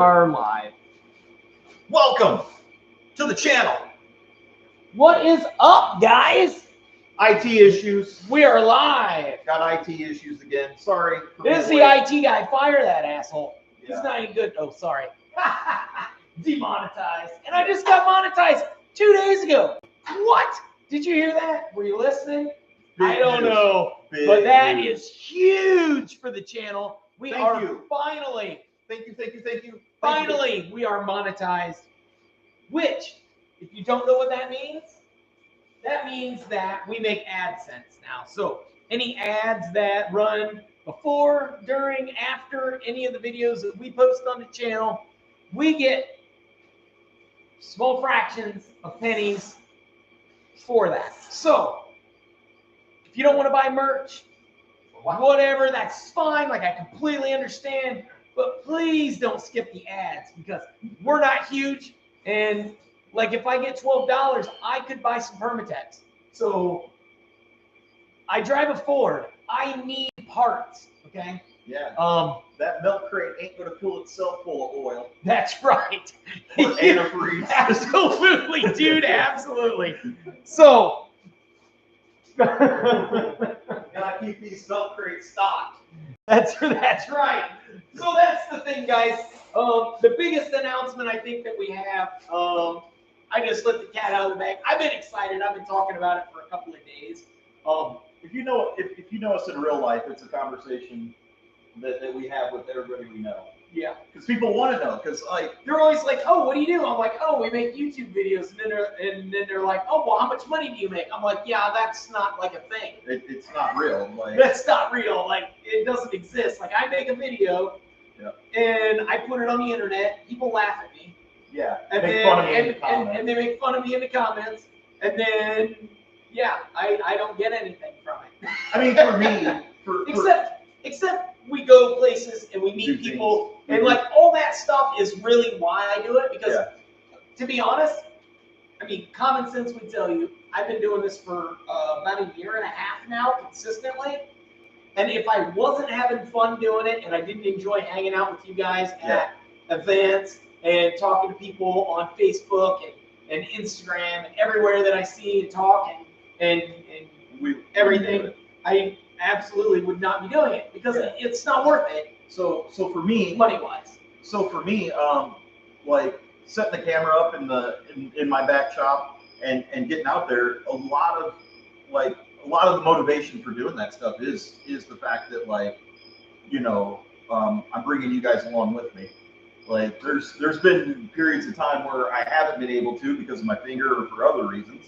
Are live. Welcome to the channel. What is up, guys? IT issues. We are live. Got IT issues again. Sorry. This is the IT guy. Fire that asshole. Yeah. He's not even good. Oh, sorry. Demonetized. And I just got monetized 2 days ago. What? Did you hear that? Were you listening? I don't know. But that is huge for the channel. We are finally. Thank you. Finally, we are monetized, which, if you don't know what that means that we make AdSense now. So any ads that run before, during, after any of the videos that we post on the channel, we get small fractions of pennies for that. So if you don't want to buy merch, whatever, that's fine. Like, I completely understand. But please don't skip the ads, because we're not huge. And like, if I get $12, I could buy some Permatex. So I drive a Ford. I need parts. Okay. Yeah. That milk crate ain't gonna fill itself full of oil. That's right. Or antifreeze. Absolutely, dude. Absolutely. So gotta keep these milk crates stocked. That's right. So that's the thing, guys. The biggest announcement I think that we have, I just let the cat out of the bag. I've been excited. I've been talking about it for a couple of days. If you know us in real life, it's a conversation that we have with everybody we know. Yeah. Because people want to know. Because they're always like, "Oh, what do you do?" I'm like, "Oh, we make YouTube videos." And then they're like, "Oh, well, how much money do you make?" I'm like, "Yeah, that's not like a thing. It's not real. Like, that's not real. Like, it doesn't exist. Like, I make a video, and I put it on the internet. People laugh at me. Yeah. And they make fun of me in the comments. And then, yeah, I don't get anything from it. I mean, for me, except we go places and we meet people, and like, all that stuff is really why I do it. Because, to be honest, I mean, common sense would tell you, I've been doing this for about a year and a half now, consistently. And if I wasn't having fun doing it, and I didn't enjoy hanging out with you guys at events and talking to people on Facebook and Instagram and everywhere that I see and talk and everything, I absolutely would not be doing it, because it's not worth it. So for me, money-wise. So for me, like, setting the camera up in my back shop and getting out there, a lot of the motivation for doing that stuff is the fact that, like, you know, I'm bringing you guys along with me. Like, there's been periods of time where I haven't been able to because of my finger or for other reasons.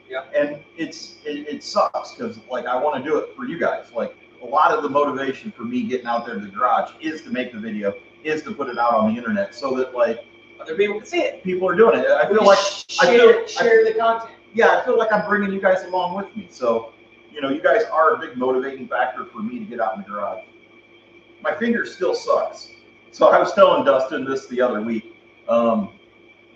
Yeah. And it sucks, because, like, I want to do it for you guys. Like, a lot of the motivation for me getting out there to the garage is to make the video, is to put it out on the internet, so that, like, other people can see it. People are doing it. I feel like share the content. Yeah, I feel like I'm bringing you guys along with me. So, you know, you guys are a big motivating factor for me to get out in the garage. My finger still sucks. So I was telling Dustin this the other week.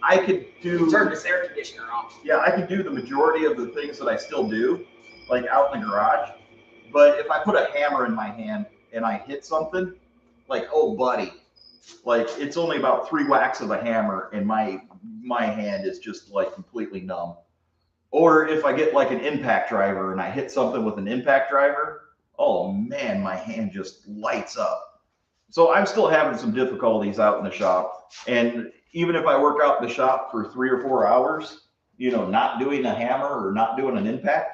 I could do... Turn this air conditioner off. Yeah, I could do the majority of the things that I still do, like, out in the garage. But if I put a hammer in my hand and I hit something, like, oh, buddy, like, it's only about 3 whacks of a hammer and my hand is just, like, completely numb. Or if I get, like, an impact driver and I hit something with an impact driver, oh man, my hand just lights up. So I'm still having some difficulties out in the shop. And even if I work out in the shop for 3 or 4 hours, you know, not doing a hammer or not doing an impact,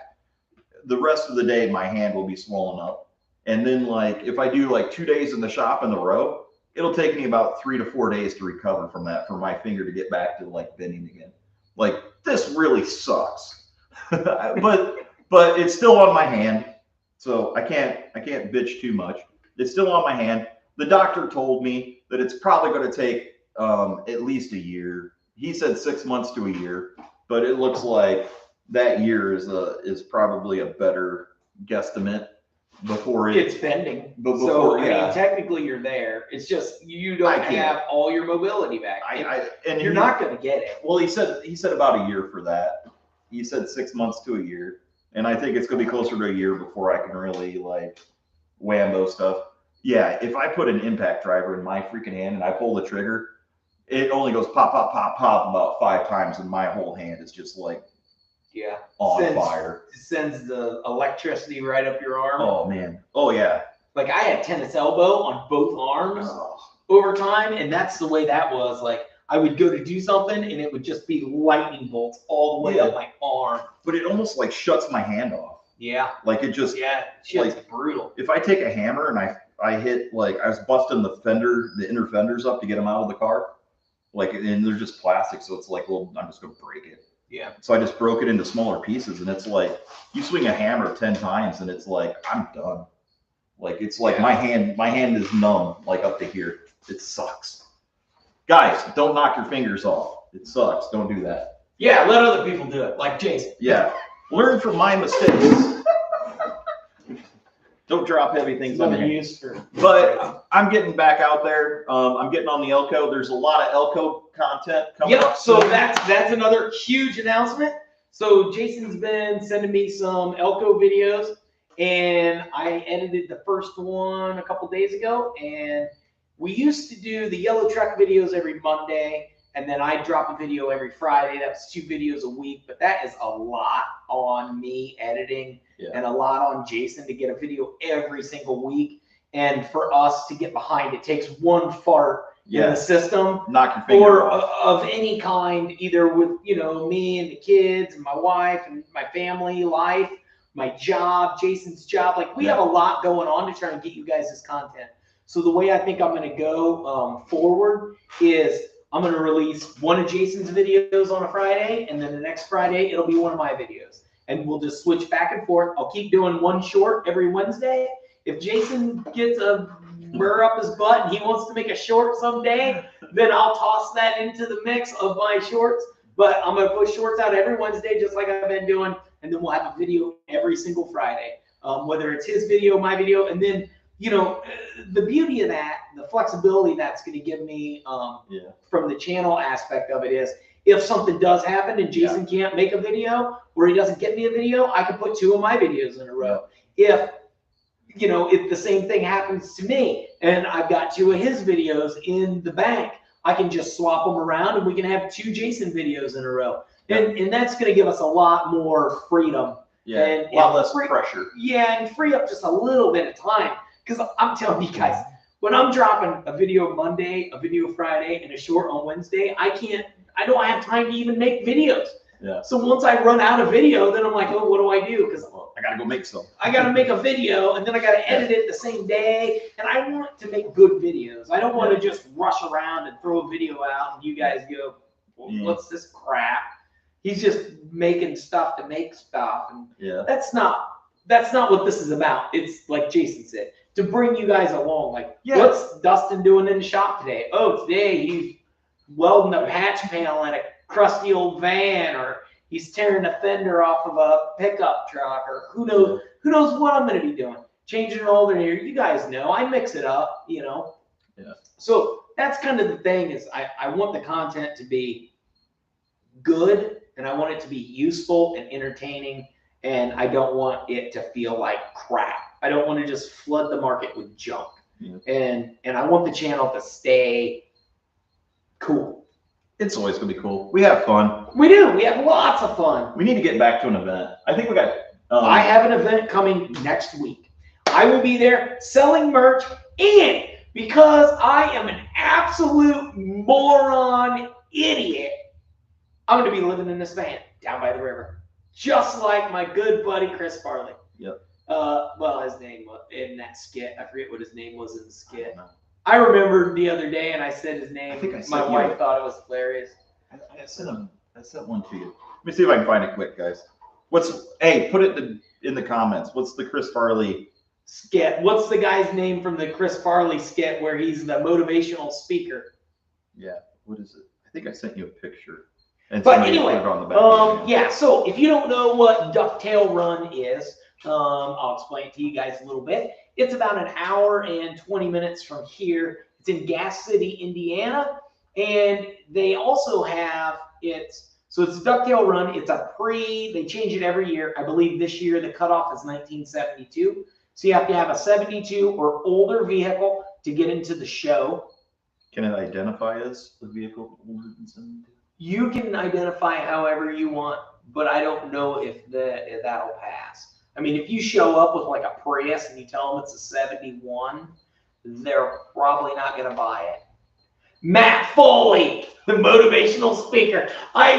the rest of the day my hand will be swollen up. And then, like, if I do like 2 days in the shop in a row, it'll take me about 3 to 4 days to recover from that, for my finger to get back to, like, bending again. Like, this really sucks. but it's still on my hand, so I can't bitch too much. It's still on my hand. The doctor told me that it's probably going to take at least a year. He said 6 months to a year, but it looks like that year is probably a better guesstimate before it's bending. Before, so I mean, technically you're there. It's just you don't have all your mobility back. And you're not going to get it. Well, he said about a year for that. He said 6 months to a year, and I think it's going to be closer to a year before I can really, like, Wambo stuff. Yeah, if I put an impact driver in my freaking hand and I pull the trigger, it only goes pop, pop, pop, pop about 5 times, and my whole hand is just like on fire. Sends the electricity right up your arm. Oh man. Oh yeah. Like I had tennis elbow on both arms over time, and that's the way that was. Like I would go to do something, and it would just be lightning bolts all the way up my arm. But it almost like shuts my hand off. Yeah. Like it just like brutal. If I take a hammer and I hit, like I was busting the inner fenders up to get them out of the car. Like, and they're just plastic, so it's like, well, I'm just gonna break it. Yeah. So I just broke it into smaller pieces, and it's like you swing a hammer 10 times, and it's like I'm done. Like it's like my hand is numb, like up to here. It sucks. Guys, don't knock your fingers off. It sucks. Don't do that. Yeah, let other people do it, like Jason. Yeah. Learn from my mistakes. Don't drop heavy things on your hand. But I'm getting back out there. I'm getting on the Elko. There's a lot of Elko content coming up. So that's another huge announcement. So Jason's been sending me some Elko videos, and I edited the first one a couple days ago. And we used to do the yellow truck videos every Monday, and then I drop a video every Friday. That's 2 videos a week, but that is a lot on me editing and a lot on Jason to get a video every single week. And for us to get behind, it takes one fart in the system, knock your finger of any kind, either with me and the kids and my wife and my family life, my job, Jason's job. Like we have a lot going on to try and get you guys this content. So the way I think I'm going to go forward is I'm going to release one of Jason's videos on a Friday, and then the next Friday it'll be one of my videos, and we'll just switch back and forth. I'll keep doing one short every Wednesday. If Jason gets a burr up his butt and he wants to make a short someday, then I'll toss that into the mix of my shorts. But I'm going to push shorts out every Wednesday, just like I've been doing, and then we'll have a video every single Friday, whether it's his video, my video, and then the beauty of that, the flexibility that's going to give me from the channel aspect of it is, if something does happen and Jason can't make a video, or he doesn't get me a video, I can put 2 of my videos in a row. If the same thing happens to me and I've got 2 of his videos in the bank, I can just swap them around and we can have 2 Jason videos in a row. And that's going to give us a lot more freedom. Yeah, and a lot less pressure. Yeah, and free up just a little bit of time. Because I'm telling you guys, when I'm dropping a video Monday, a video Friday, and a short on Wednesday, I don't have time to even make videos. Yeah. So once I run out of video, then I'm like, oh, what do I do? Because I got to go make some. I got to make a video, and then I got to edit it the same day. And I want to make good videos. I don't want to just rush around and throw a video out, and you guys go, what's this crap? He's just making stuff to make stuff. And that's not what this is about. It's like Jason said, to bring you guys along. Like, what's Dustin doing in the shop today? Oh, today he's welding a patch panel in a crusty old van, or he's tearing a fender off of a pickup truck, or who knows what I'm going to be doing. Changing an alternator. You guys know I mix it up, Yeah. So that's kind of the thing is I want the content to be good, and I want it to be useful and entertaining, and I don't want it to feel like crap. I don't want to just flood the market with junk. And I want the channel to stay cool. It's always going to be cool. We have fun. We do. We have lots of fun. We need to get back to an event. I think we got... I have an event coming next week. I will be there selling merch, and because I am an absolute moron idiot, I'm going to be living in this van down by the river. Just like my good buddy Chris Farley. Yep. Well, his name was in that skit. I forget what his name was in the skit. I remembered the other day, and I said his name. My wife thought it was hilarious. I sent one to you. Let me see if I can find it quick, guys. Hey, put it in the comments. What's the Chris Farley skit? What's the guy's name from the Chris Farley skit where he's the motivational speaker? Yeah. What is it? I think I sent you a picture. But anyway, so if you don't know what Ducktail Run is, I'll explain it to you guys a little bit. It's about an hour and 20 minutes from here. It's in Gas City, Indiana. And they also have so it's a Ducktail Run. It's they change it every year. I believe this year the cutoff is 1972. So you have to have a 72 or older vehicle to get into the show. Can it identify as the vehicle? You can identify however you want, but I don't know if that'll pass. I mean, if you show up with like a Prius and you tell them it's a 71, they're probably not going to buy it. Matt Foley, the motivational speaker. I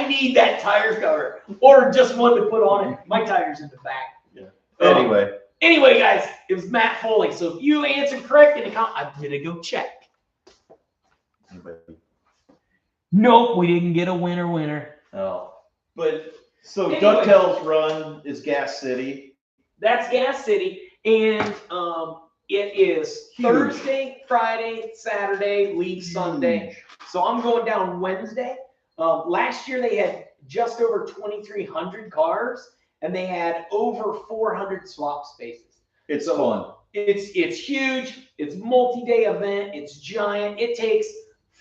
need that tire cover or just one to put on it. My tire's in the back. Yeah. Anyway, guys, it was Matt Foley. So if you answered correct in the comment, I'm gonna go check. Anybody? Nope, we didn't get a winner. Oh, but so anyway, DuckTales Run is Gas City. That's Gas City, and it is Huge. Thursday, Friday, Saturday, leave Sunday. So I'm going down Wednesday. Last year they had just over 2,300 cars, and they had over 400 swap spaces. It's fun. It's huge. It's multi-day event. It's giant. It takes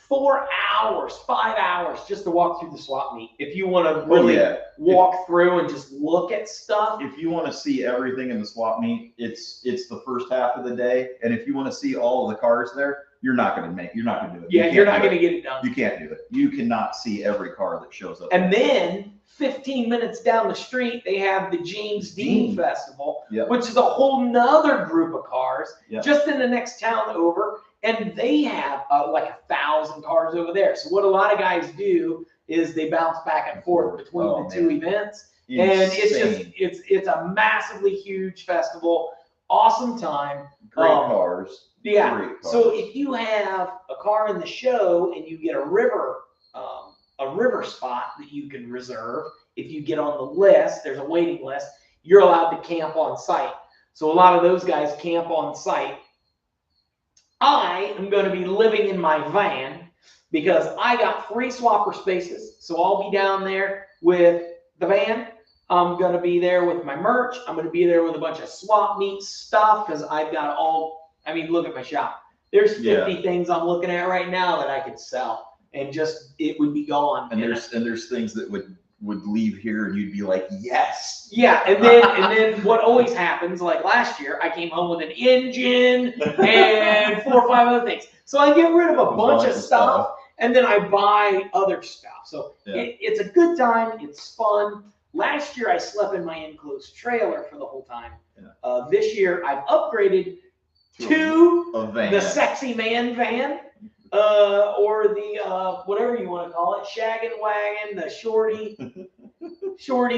4 hours, 5 hours just to walk through the swap meet. If you want to really walk through and just look at stuff. If you want to see everything in the swap meet, it's the first half of the day. And if you want to see all of the cars there, you're not going to do it. Yeah, you're not going to get it done. You can't do it. You cannot see every car that shows up. And then 15 minutes down the street, they have the James Dean Festival, which is a whole nother group of cars just in the next town over. And they have like 1,000 cars over there. So what a lot of guys do is they bounce back and forth between the two events. Insane. And it's a massively huge festival. Awesome time. Great cars. Yeah. Great cars. So if you have a car in the show and you get a river spot that you can reserve, if you get on the list, there's a waiting list, you're allowed to camp on site. So a lot of those guys camp on site. I am going to be living in my van because I got 3 swapper spaces. So I'll be down there with the van. I'm going to be there with my merch. I'm going to be there with a bunch of swap meet stuff because I've got look at my shop. There's 50 things I'm looking at right now that I could sell and just, it would be gone. And there's things that would leave here and you'd be like, yes. Yeah, and then what always happens, like last year, I came home with an engine and 4 or 5 other things. So I get rid of a bunch of stuff and then I buy other stuff. So it's a good time. It's fun. Last year, I slept in my enclosed trailer for the whole time. This year, I've upgraded to the sexy man van. Or the whatever you want to call it, shaggin' wagon, the shorty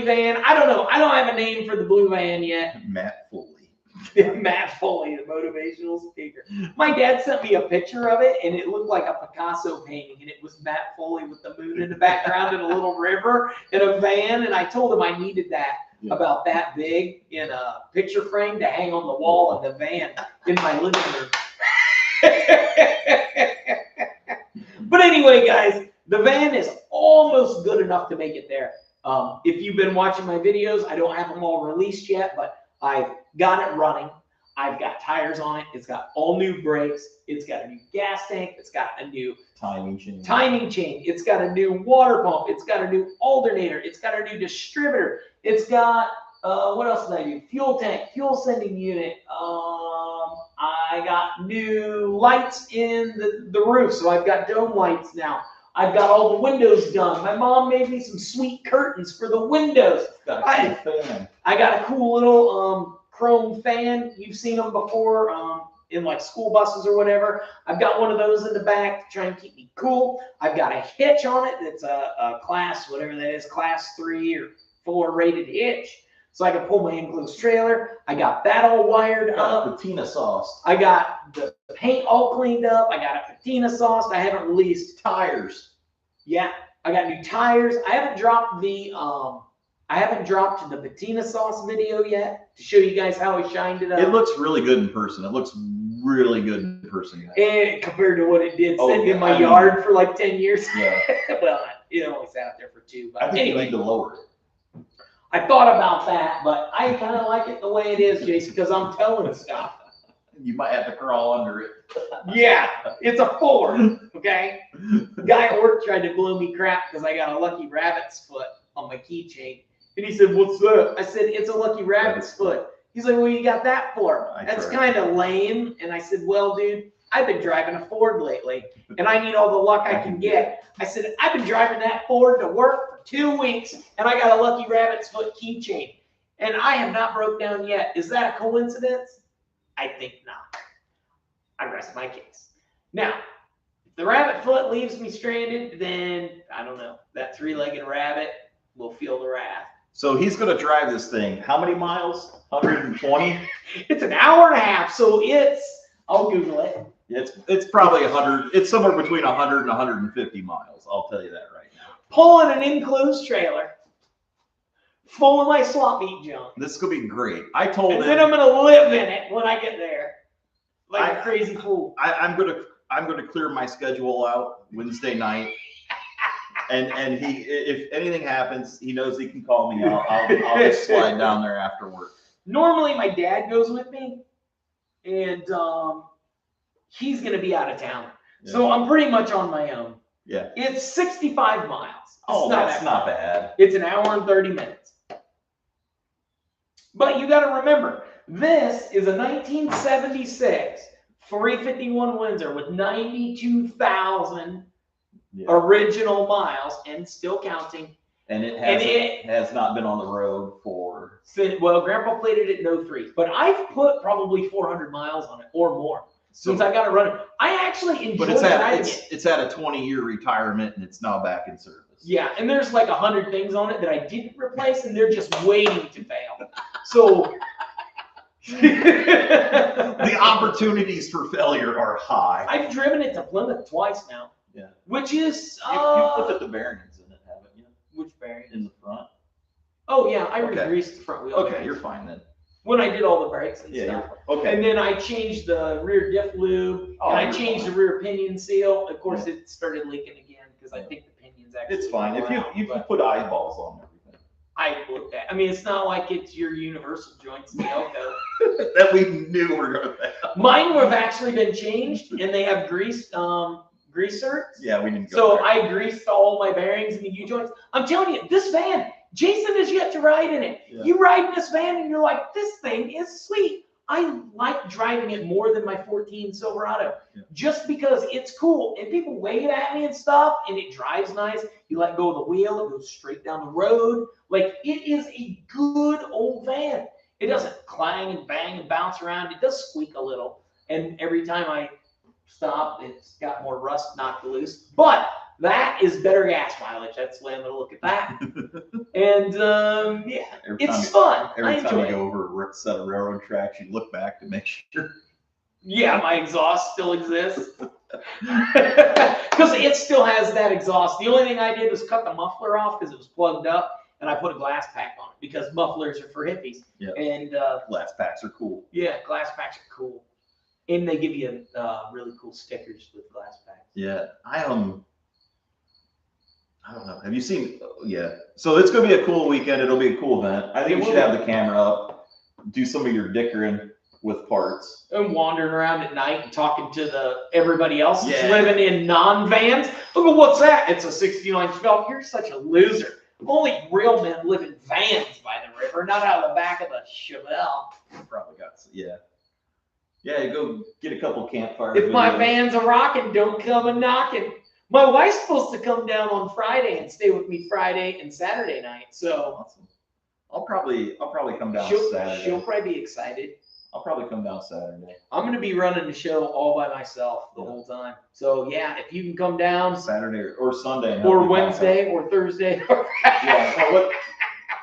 van. I don't know. I don't have a name for the blue van yet. Matt Foley. Matt Foley, the motivational speaker. My dad sent me a picture of it, and it looked like a Picasso painting, and it was Matt Foley with the moon in the background and a little river in a van. And I told him I needed that about that big in a picture frame to hang on the wall of the van in my living room. But anyway, guys, the van is almost good enough to make it there. If you've been watching my videos, I don't have them all released yet, but I've got it running. I've got tires on it. It's got all new brakes. It's got a new gas tank. It's got a new timing chain. It's got a new water pump. It's got a new alternator. It's got a new distributor. It's got, what else did I do? Fuel tank, fuel sending unit. I got new lights in the roof, so I've got dome lights now. I've got all the windows done. My mom made me some sweet curtains for the windows. I got a cool little chrome fan. You've seen them before in like school buses or whatever. I've got one of those in the back to try and keep me cool. I've got a hitch on it that's a class, whatever that is, class 3 or 4 rated hitch. So I can pull my enclosed trailer. I got that all wired up. Patina sauce. I got the paint all cleaned up. I got it patina sauced. I haven't released tires. Yeah, I got new tires. I haven't dropped the patina sauce video yet to show you guys how I shined it up. It looks really good in person. It looks really good in person. And compared to what it did sitting in my yard for like 10 years. Yeah. Well, it only sat out there for 2. But I think you need to lower it. I thought about that, but I kind of like it the way it is, Jason, because I'm telling stuff. You might have to crawl under it. Yeah, it's a Ford, okay? The guy at work tried to blow me crap because I got a Lucky Rabbit's foot on my keychain. And he said, "What's that?" I said, "It's a Lucky Rabbit's foot." He's like, "Well, you got that for?" That's kind of lame. And I said, "Well, dude, I've been driving a Ford lately, and I need all the luck I can get. I said, I've been driving that Ford to work for 2 weeks, and I got a Lucky Rabbit's Foot keychain, and I have not broke down yet. Is that a coincidence? I think not. I rest my case. Now, if the rabbit foot leaves me stranded, then I don't know. That three-legged rabbit will feel the wrath. So he's going to drive this thing. How many miles? 120? It's an hour and a half, so it's, I'll Google it. It's probably 100. It's somewhere between 100 and 150 miles. I'll tell you that right now. Pulling an enclosed trailer, full of my swap meet junk. This is going to be great. I told him. And then I'm going to live in it when I get there, like a crazy fool. I'm going to clear my schedule out Wednesday night. And he, if anything happens, he knows he can call me. I'll just slide down there after work. Normally, my dad goes with me, and he's going to be out of town. Yeah. So I'm pretty much on my own. Yeah. It's 65 miles. That's not bad. It's an hour and 30 minutes. But you got to remember, this is a 1976 351 Windsor with 92,000 original miles and still counting. And it has not been on the road for... Well, Grandpa plated it in 03, but I've put probably 400 miles on it or more since I got it running. I actually enjoy driving it. It's at a 20-year retirement, and it's now back in service. Yeah, and there's like 100 things on it that I didn't replace, and they're just waiting to fail. So... the opportunities for failure are high. I've driven it to Plymouth twice now. Yeah. Which is... you put the bearings in it, haven't you? Which bearings? In the front. Oh, yeah. I re-greased the front wheel. Okay, you're fine then. When I did all the brakes and stuff. Okay. And then I changed the rear diff lube, and I changed the rear pinion seal. Of course, it started leaking again because I think the pinion's actually... It's fine. If you put eyeballs on everything. I looked at. I mean, it's not like it's your universal joints in the Elko. That we knew were going to fail. Mine have actually been changed, and they have grease certs. Yeah, we didn't go So there. I greased all my bearings and the U-joints. I'm telling you, this van, Jason has yet to ride in it. Yeah. You ride in this van, and you're like, this thing is sweet. I like driving it more than my 14 Silverado, just because it's cool. And people wave at me and stuff, and it drives nice. You let go of the wheel, it goes straight down the road. Like, it is a good old van. It doesn't clang and bang and bounce around. It does squeak a little. And every time I stop, it's got more rust knocked loose. But that is better gas mileage. That's the way I'm going to look at that. And, it's fun. Every time you go over a set of railroad tracks, you look back to make sure. Yeah, my exhaust still exists. Because it still has that exhaust. The only thing I did was cut the muffler off because it was plugged up. And I put a glass pack on it because mufflers are for hippies. Yeah. And glass packs are cool. Yeah, glass packs are cool. And they give you really cool stickers with glass packs. Yeah, I don't know. Have you seen? Yeah. So it's gonna be a cool weekend. It'll be a cool event. I think we should have the camera up, do some of your dickering with parts, and wandering around at night and talking to everybody else that's living in non-vans. Look at what's that? It's a 69 Falcon. You're such a loser. Only real men live in vans by the river, not out of the back of a Chevelle. Probably got Yeah, you go get a couple campfires. If my van's a rockin', don't come a knocking. My wife's supposed to come down on Friday and stay with me Friday and Saturday night. So awesome. I'll probably come down Saturday. She'll probably be excited. I'll probably come down Saturday. I'm going to be running the show all by myself the whole time. So yeah, if you can come down Saturday or Sunday or Wednesday or Thursday.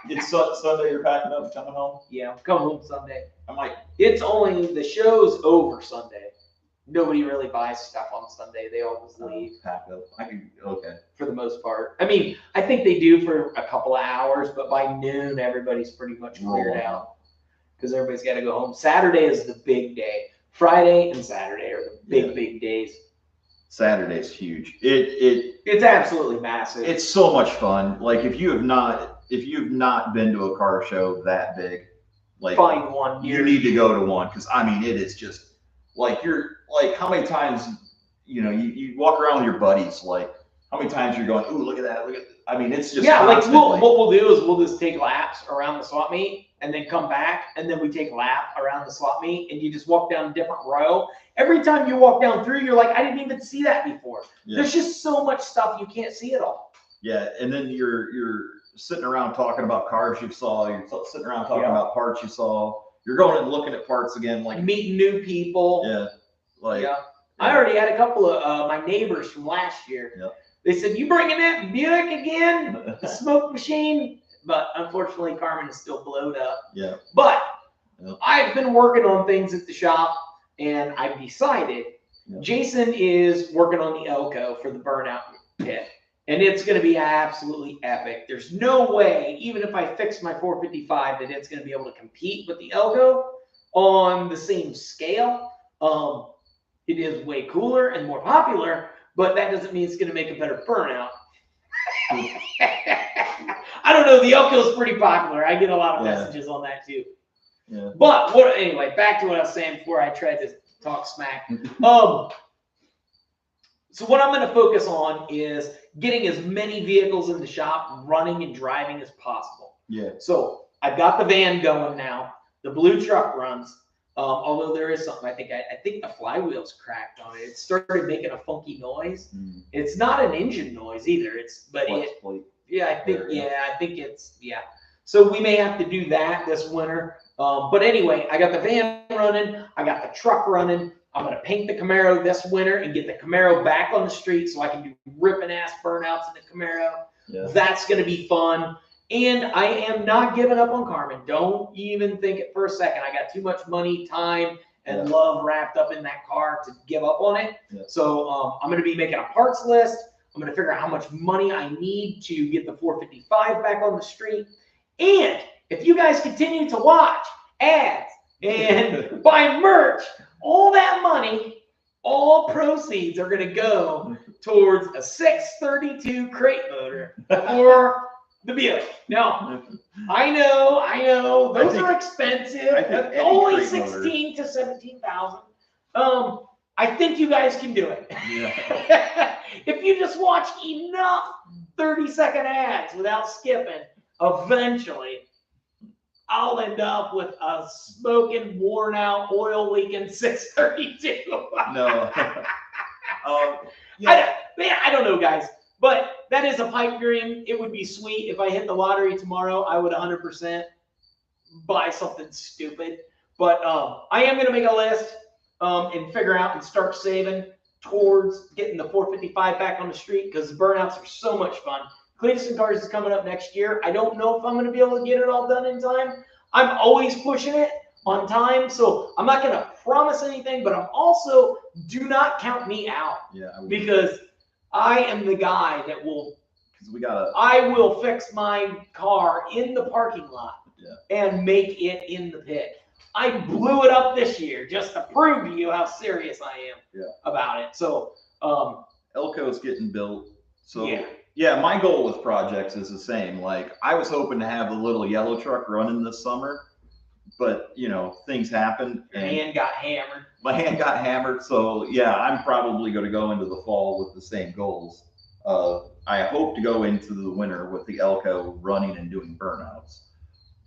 It's Sunday. You're packing up and coming home. Yeah, I'll come home Sunday. The show's over Sunday. Nobody really buys stuff on Sunday. They always leave. Pack up. Okay. For the most part. I mean, I think they do for a couple of hours, but by noon, everybody's pretty much cleared out because everybody's got to go home. Saturday is the big day. Friday and Saturday are the big days. Saturday's huge. It's absolutely massive. It's so much fun. Like if you've not been to a car show that big, like find one. You need to go to one because I mean it is just like how many times you walk around with your buddies like how many times you're going, ooh, look at that, look at. I mean, it's just yeah. Like constantly. what we'll do is we'll just take laps around the swap meet and then come back and then we take a lap around the swap meet and you just walk down a different row. Every time you walk down through, you're like, I didn't even see that before. Yeah. There's just so much stuff you can't see it all. Yeah, and then you're sitting around talking about cars you saw. You're sitting around talking about parts you saw. You're going and looking at parts again, like meeting new people. Yeah, like yeah. I already had a couple of my neighbors from last year. Yeah. They said, "You bringing that Buick again? The smoke machine?" But unfortunately, Carmen is still blowed up. Yeah. But I've been working on things at the shop, and I've decided Jason is working on the Elko for the burnout pit. And it's going to be absolutely epic. There's no way, even if I fix my 455, that it's going to be able to compete with the Elko on the same scale. It is way cooler and more popular, but that doesn't mean it's going to make a better burnout. I don't know. The Elko is pretty popular. I get a lot of messages on that too. Yeah. But anyway, back to what I was saying before I tried to talk smack. So what I'm going to focus on is getting as many vehicles in the shop running and driving as possible. Yeah. So I've got the van going now. The blue truck runs. Although there is something, I think the flywheel's cracked on it. It started making a funky noise. It's not an engine noise either. I think it's. So we may have to do that this winter. But anyway, I got the van running. I got the truck running. I'm going to paint the Camaro this winter and get the Camaro back on the street so I can do ripping ass burnouts in the Camaro. Yeah. That's going to be fun. And I am not giving up on Carmen. Don't even think it for a second. I got too much money, time, and love wrapped up in that car to give up on it. Yeah. So I'm going to be making a parts list. I'm going to figure out how much money I need to get the 455 back on the street. And if you guys continue to watch ads and buy merch, all that money, all proceeds are going to go towards a 632 crate motor for the Buick. Now, I know, those are expensive. Only 16 to 17,000. I think you guys can do it. Yeah. If you just watch enough 30-second ads without skipping, eventually I'll end up with a smoking, worn out, oil leaking 632. No. I don't know, guys, but that is a pipe dream. It would be sweet if I hit the lottery tomorrow. I would 100% buy something stupid. But I am going to make a list and figure out and start saving towards getting the 455 back on the street because the burnouts are so much fun. Cletus and Cars is coming up next year. I don't know if I'm going to be able to get it all done in time. I'm always pushing it on time, so I'm not going to promise anything, but I'm also, do not count me out. Yeah, because I am the guy that will, I will fix my car in the parking lot and make it in the pit. I blew it up this year just to prove to you how serious I am about it. So Elko's getting built. So yeah, my goal with projects is the same. Like I was hoping to have the little yellow truck running this summer, but you know, things happened. Your hand got hammered. My hand got hammered. So yeah, I'm probably going to go into the fall with the same goals. I hope to go into the winter with the Elko running and doing burnouts.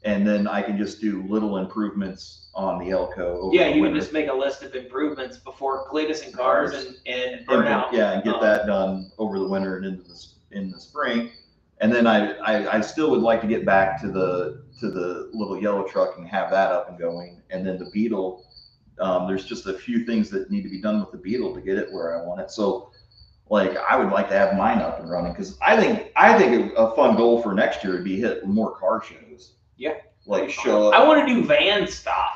And then I can just do little improvements on the Elko. Over you can just make a list of improvements before Cletus and Cars and burnout. Yeah, and get that done over the winter and into in the spring. And then I still would like to get back to the little yellow truck and have that up and going. And then the Beetle, there's just a few things that need to be done with the Beetle to get it where I want it. So like I would like to have mine up and running because I think a fun goal for next year would be hit more car shows. Yeah. Like show up. I want to do van stuff,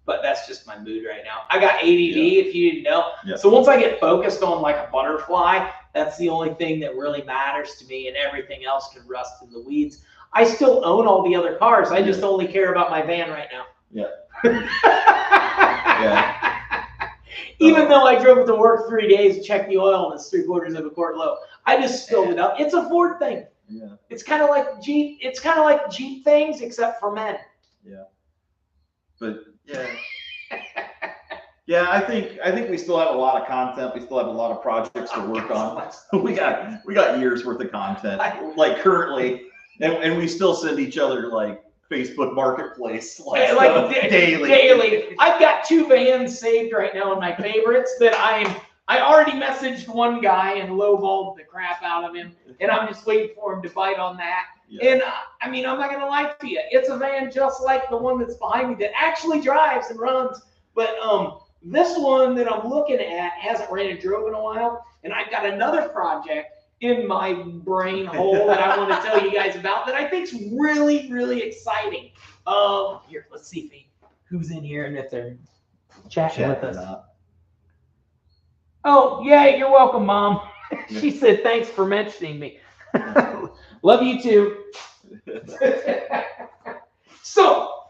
but that's just my mood right now. I got ADD if you didn't know. Yeah. So once I get focused on like a butterfly, that's the only thing that really matters to me and everything else can rust in the weeds. I still own all the other cars. I just only care about my van right now. Yeah. Yeah. Even though I drove it to work 3 days, checked the oil and it's 3/4 of a quart low. I just filled it up. It's a Ford thing. Yeah. It's kind of like Jeep. It's kind of like Jeep things, except for men. Yeah. But yeah. Yeah, I think we still have a lot of content. We still have a lot of projects to work on. We got years worth of content, like currently, and we still send each other like Facebook Marketplace like daily. I've got 2 vans saved right now in my favorites that I already messaged one guy and lowballed the crap out of him, and I'm just waiting for him to bite on that. Yeah. And I mean, I'm not gonna lie to you, it's a van just like the one that's behind me that actually drives and runs, but this one that I'm looking at hasn't ran and drove in a while, and I've got another project in my brain hole that I want to tell you guys about that I think's really, really exciting. Here, let's see who's in here and if they're chatting with us. Oh, yeah, you're welcome, Mom. She said, thanks for mentioning me. Love you too. So,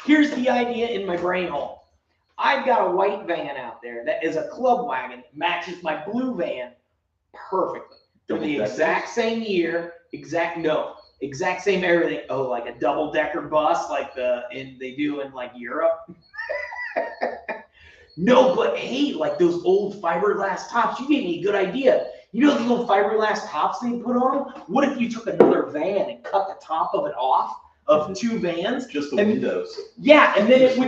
here's the idea in my brain hole. I've got a white van out there that is a club wagon that matches my blue van perfectly. They're the exact same year, exact same everything. Oh, like a double-decker bus like they do in like Europe. No, but hey, like those old fiberglass tops, you gave me a good idea. You know the old fiberglass tops they put on them? What if you took another van and cut the top of it off of 2 vans? Just the windows. Yeah, and then it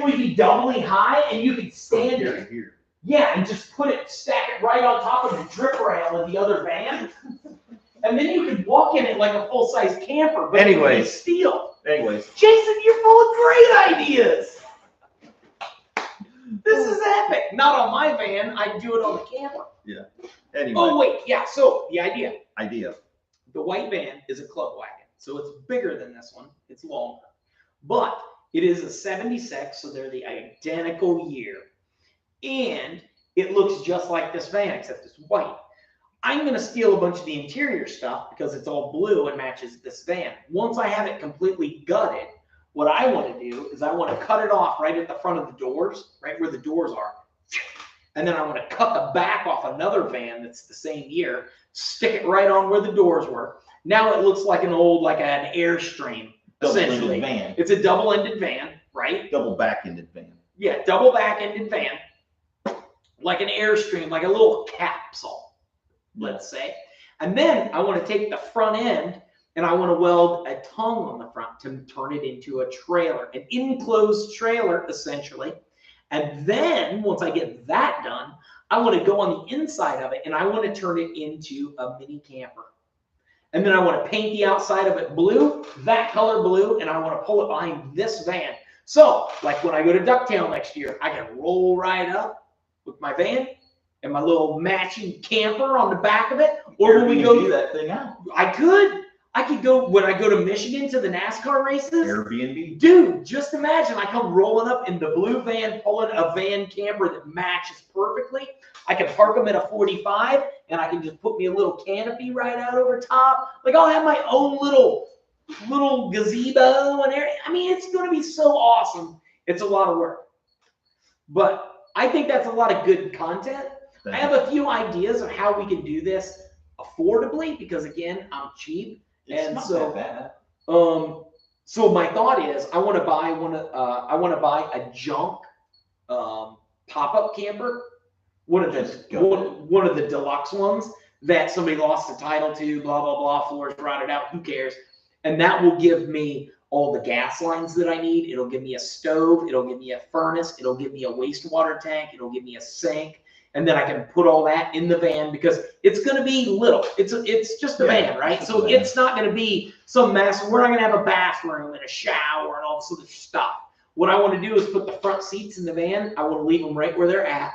would be doubly high, and you could stand it. Here. Yeah, and just stack it right on top of the drip rail of the other van. And then you could walk in it like a full-size camper, but anyways, steel. Anyways. Jason, you're full of great ideas. This is epic. Not on my van. I'd do it on the camper. Yeah. Anyway. Oh, wait. Yeah, so the idea. The white van is a club wagon. So it's bigger than this one. It's longer. But it is a 76, so they're the identical year. And it looks just like this van, except it's white. I'm going to steal a bunch of the interior stuff because it's all blue and matches this van. Once I have it completely gutted, what I want to do is I want to cut it off right at the front of the doors, right where the doors are. And then I want to cut the back off another van that's the same year, stick it right on where the doors were. Now it looks like an Airstream, essentially. Van. It's a double-ended van, right? Double back-ended van. Yeah, double back-ended van. Like an Airstream, like a little capsule, let's say. And then I want to take the front end and I want to weld a tongue on the front to turn it into a trailer, an enclosed trailer, essentially. And then once I get that done, I want to go on the inside of it and I want to turn it into a mini camper. And then I want to paint the outside of it blue, that color blue, and I want to pull it behind this van. So, like when I go to Ducktail next year, I can roll right up with my van and my little matching camper on the back of it. Or when we go that thing out. I could go when I go to Michigan to the NASCAR races. Airbnb. Dude, just imagine I come rolling up in the blue van, pulling a van camper that matches perfectly. I can park them at a 45 and I can just put me a little canopy right out over top. Like I'll have my own little gazebo and area. I mean, it's going to be so awesome. It's a lot of work, but I think that's a lot of good content. I have a few ideas of how we can do this affordably because again, I'm cheap. It's not that bad. So my thought is I want to buy a junk pop-up camper, one of the deluxe ones that somebody lost the title to, blah blah blah, floors rotted out, who cares? And that will give me all the gas lines that I need. It'll give me a stove, it'll give me a furnace, it'll give me a wastewater tank, it'll give me a sink. And then I can put all that in the van because it's going to be little. It's just a van, right? So it's not going to be some mess. We're not going to have a bathroom and a shower and all this other stuff. What I want to do is put the front seats in the van. I want to leave them right where they're at.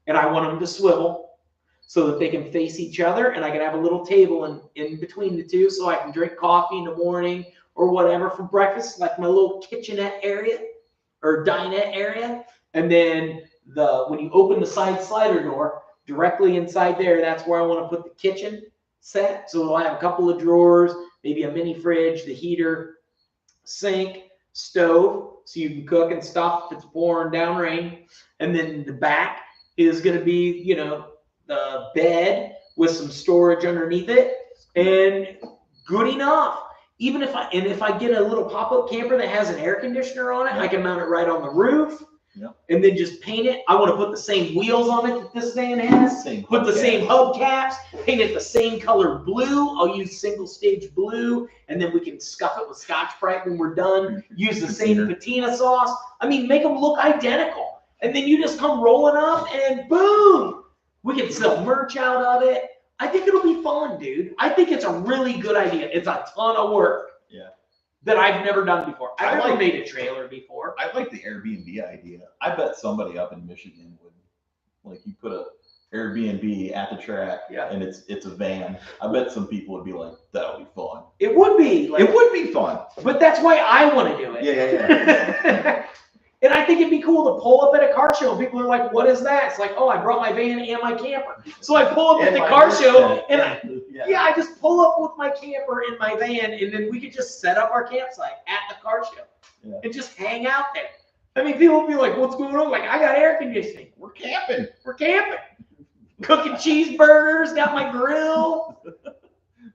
And I want them to swivel so that they can face each other. And I can have a little table in between the two so I can drink coffee in the morning or whatever for breakfast, like my little kitchenette area or dinette area. And then when you open the side slider door, directly inside there, that's where I want to put the kitchen set. So it'll have a couple of drawers, maybe a mini fridge, the heater, sink, stove, so you can cook and stuff if it's pouring down rain. And then the back is going to be, the bed with some storage underneath it, and good enough. Even if I get a little pop-up camper that has an air conditioner on it, I can mount it right on the roof. Yep. and then just paint it. I want to put the same wheels on it that this van has. Put the same hubcaps, paint it the same color blue. I'll use single stage blue, and then we can scuff it with Scotch-Brite when we're done. Use the same patina sauce. I mean, make them look identical. And then you just come rolling up and boom, we can sell merch out of it. I think it'll be fun, dude. I think it's a really good idea. It's a ton of work. Yeah. That I've never done before. I've never made a trailer before. I like the Airbnb idea. I bet somebody up in Michigan would, like, you put a Airbnb at the track, and it's a van. I bet some people would be like, that'll be fun. It would be. Like, it would be fun. But that's why I want to do it. Yeah. And I think it'd be cool to pull up at a car show. People are like, what is that? It's like, oh, I brought my van and my camper. So I pull up at the car show, and I just pull up with my camper in my van, and then we could just set up our campsite at the car show and just hang out there. I mean, people will be like, what's going on? Like, I got air conditioning. We're camping. Cooking cheeseburgers, got my grill.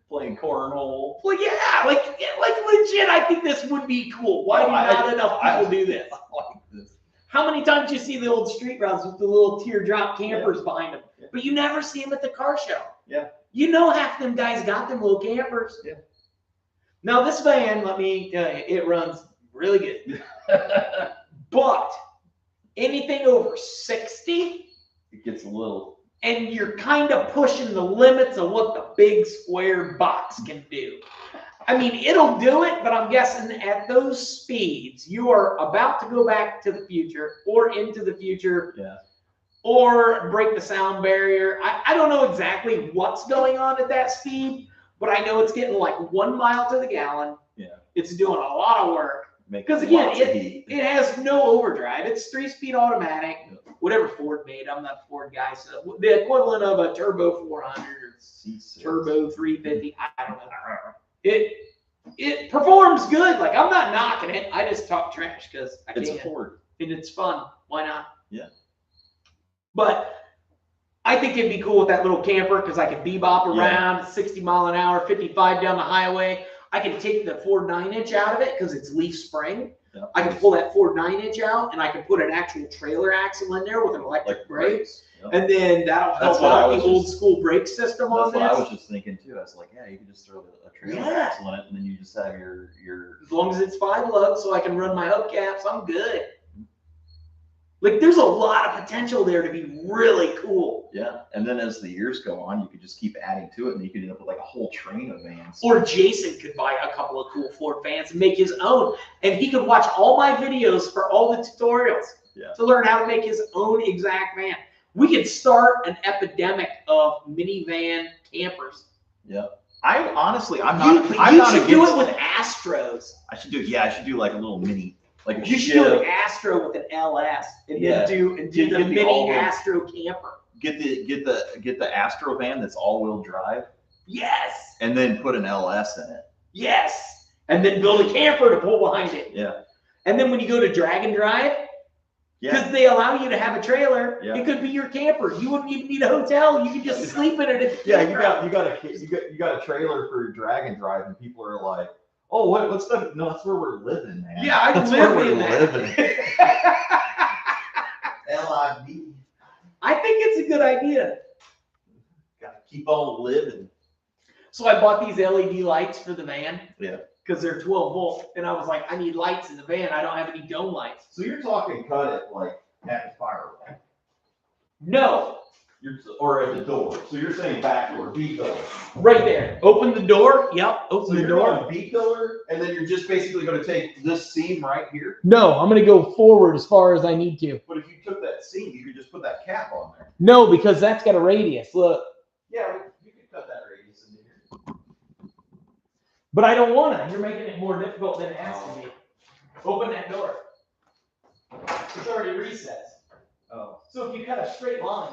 Playing cornhole. Well, yeah, like legit, I think this would be cool. Why do not enough people do this? I like this. How many times do you see the old street routes with the little teardrop campers behind them? Yeah. But you never see them at the car show. Yeah. You know half them guys got them little campers. Yeah. Now this van, let me tell you, it runs really good. But anything over 60, it gets a little... And you're kind of pushing the limits of what the big square box can do. I mean, it'll do it, but I'm guessing at those speeds, you are about to go back to the future or into the future, or break the sound barrier. I don't know exactly what's going on at that speed, but I know it's getting like 1 mile to the gallon. Yeah. It's doing a lot of work. Because again, it has no overdrive. It's 3-speed automatic. Yep. Whatever Ford made. I'm not a Ford guy, so the equivalent of a turbo 400 or C6. Turbo 350. I don't know. It performs good. Like, I'm not knocking it. I just talk trash because I can't. It's a Ford. And it's fun. Why not? Yeah. But I think it'd be cool with that little camper because I could bebop around 60 mile an hour, 55 down the highway. I can take the Ford 9-inch out of it because it's leaf spring. Yep. I can pull that Ford 9-inch out, and I can put an actual trailer axle in there with an electric brake. Yep. And then that'll help out the old school brake system on this. That's what I was just thinking too. I was like, yeah, you can just throw a trailer axle in it, and then you just have your. As long as it's 5 lugs, so I can run my hubcaps, I'm good. Like, there's a lot of potential there to be really cool. Yeah, and then as the years go on, you could just keep adding to it, and you could end up with like a whole train of vans. Or Jason could buy a couple of cool Ford vans and make his own, and he could watch all my videos for all the tutorials to learn how to make his own exact van. We could start an epidemic of minivan campers. Yeah. I'm not You should do it with Astros. I should do like a little mini. Like you should do an Astro with an LS, and then do the mini Astro camper. Get the Astro van that's all-wheel drive. Yes. And then put an LS in it. Yes. And then build a camper to pull behind it. Yeah. And then when you go to drag and drive, because they allow you to have a trailer, it could be your camper. You wouldn't even need a hotel. You could just sleep in it. You got a trailer for your drag and drive, and people are like, oh, what's that? No, that's where we're living, man. Yeah, I live in that. L-I-V. I think it's a good idea. Gotta keep on living. So I bought these LED lights for the van. Yeah. Because they're 12 volt. And I was like, I need lights in the van. I don't have any dome lights. So you're talking cut it like at the fireway? No. Or at the door. So you're saying back door, B pillar. Right there. Open the door. Yep. Open the door. Going B pillar, and then you're just basically going to take this seam right here? No, I'm going to go forward as far as I need to. But if you took that seam, you could just put that cap on there. No, because that's got a radius. Look. Yeah, you can cut that radius into here. But I don't want to. You're making it more difficult than it has to be. Open that door. It's already recessed. Oh. So if you cut a straight line,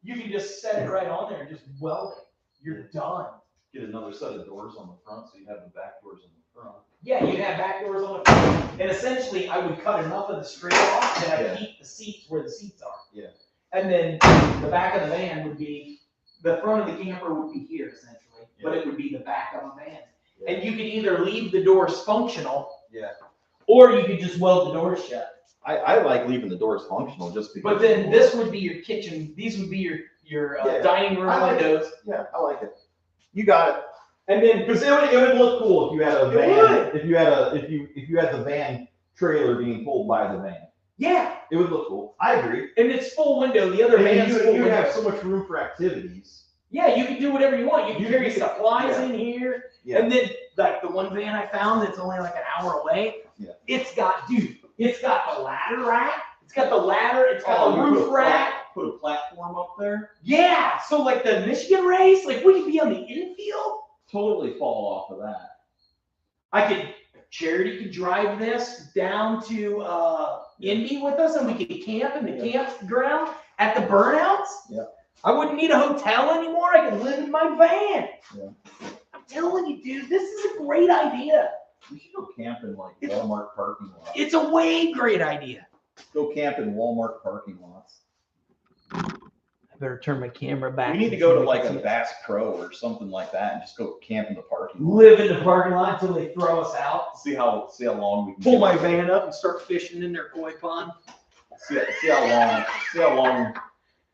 you can just set it right on there and just weld it. You're done. Get another set of doors on the front, so you have the back doors on the front. Yeah, you'd have back doors on the front. And essentially, I would cut enough of the straight off that I keep the seats where the seats are. Yeah. And then the back of the van would be, the front of the camper would be here, essentially. Yeah. But it would be the back of the van. Yeah. And you could either leave the doors functional, or you could just weld the doors shut. I like leaving the doors functional just because. But then this would be your kitchen. These would be your dining room windows. Yeah, I like it. You got it. And then because it would look cool if you had a It van. would. If you had the van trailer being pulled by the van. Yeah, it would look cool. I agree. And it's full window. The other van's full you window. have so much room for activities. Yeah, you can do whatever you want. You can carry supplies in here. Yeah. And then, like the one van I found that's only like an hour away, it's got a ladder rack. It's got the ladder. It's got a roof rack. Put a platform up there. Yeah. So like the Michigan race, like we could be on the infield. Totally fall off of that. Charity could drive this down to Indy with us, and we could camp in the campground at the burnouts. Yeah. I wouldn't need a hotel anymore. I could live in my van. Yeah. I'm telling you, dude, this is a great idea. We should go camp in like Walmart parking lots. It's a way great idea. Go camp in Walmart parking lots. I better turn my camera back. We need to go to like a Bass Pro or something like that and just go camp in the parking lot. Live in the parking lot until they throw us out. See how long we can pull my van up and start fishing in their koi pond. See how long.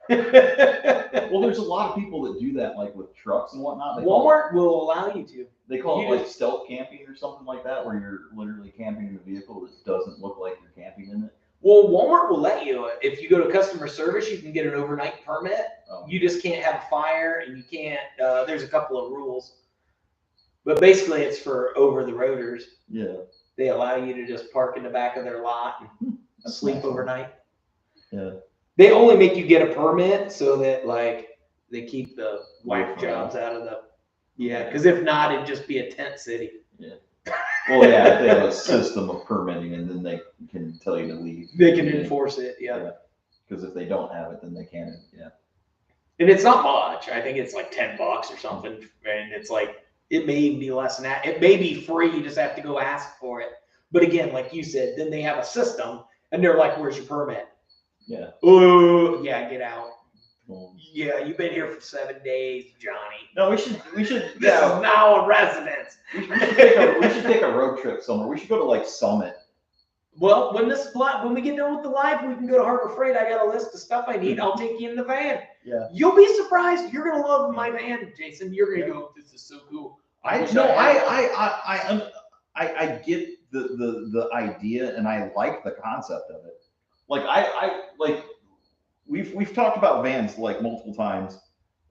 Well, there's a lot of people that do that, like with trucks and whatnot. Walmart will allow you to. They call it like stealth camping or something like that, where you're literally camping in a vehicle that doesn't look like you're camping in it. Well, Walmart will let you. If you go to customer service, you can get an overnight permit. You just can't have a fire, and you can't. There's a couple of rules, but basically, it's for over-the-roaders. Yeah. They allow you to just park in the back of their lot and sleep overnight. Yeah. They only make you get a permit so that like they keep the whack jobs out of the. Yeah, because if not, it'd just be a tent city. Yeah. Well, yeah, they have a system of permitting, and then they can tell you to leave. They can enforce it, yeah. Because if they don't have it, then they can't. Yeah. And it's not much. I think it's like $10 or something, and it's like it may even be less than that. It may be free. You just have to go ask for it. But again, like you said, then they have a system, and they're like, "Where's your permit?" Yeah. Oh, yeah, get out. Yeah, you've been here for 7 days, Johnny. No, we should. This is now a residence. We should take a road trip somewhere. We should go to like Summit. Well, when we get done with the live, we can go to Harbor Freight. I got a list of stuff I need. I'll take you in the van. Yeah. You'll be surprised. You're gonna love my van, Jason. You're gonna go, "This is so cool." I get the idea, and I like the concept of it. Like we've talked about vans like multiple times.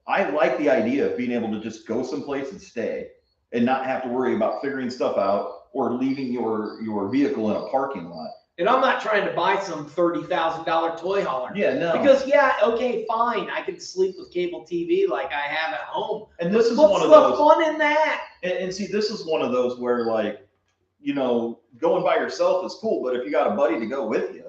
I like the idea of being able to just go someplace and stay and not have to worry about figuring stuff out or leaving your vehicle in a parking lot. And I'm not trying to buy some $30,000 toy hauler. Yeah, no. Because okay, fine, I can sleep with cable TV like I have at home. And this is one of those. What's the fun in that? And see, this is one of those where like, going by yourself is cool, but if you got a buddy to go with you,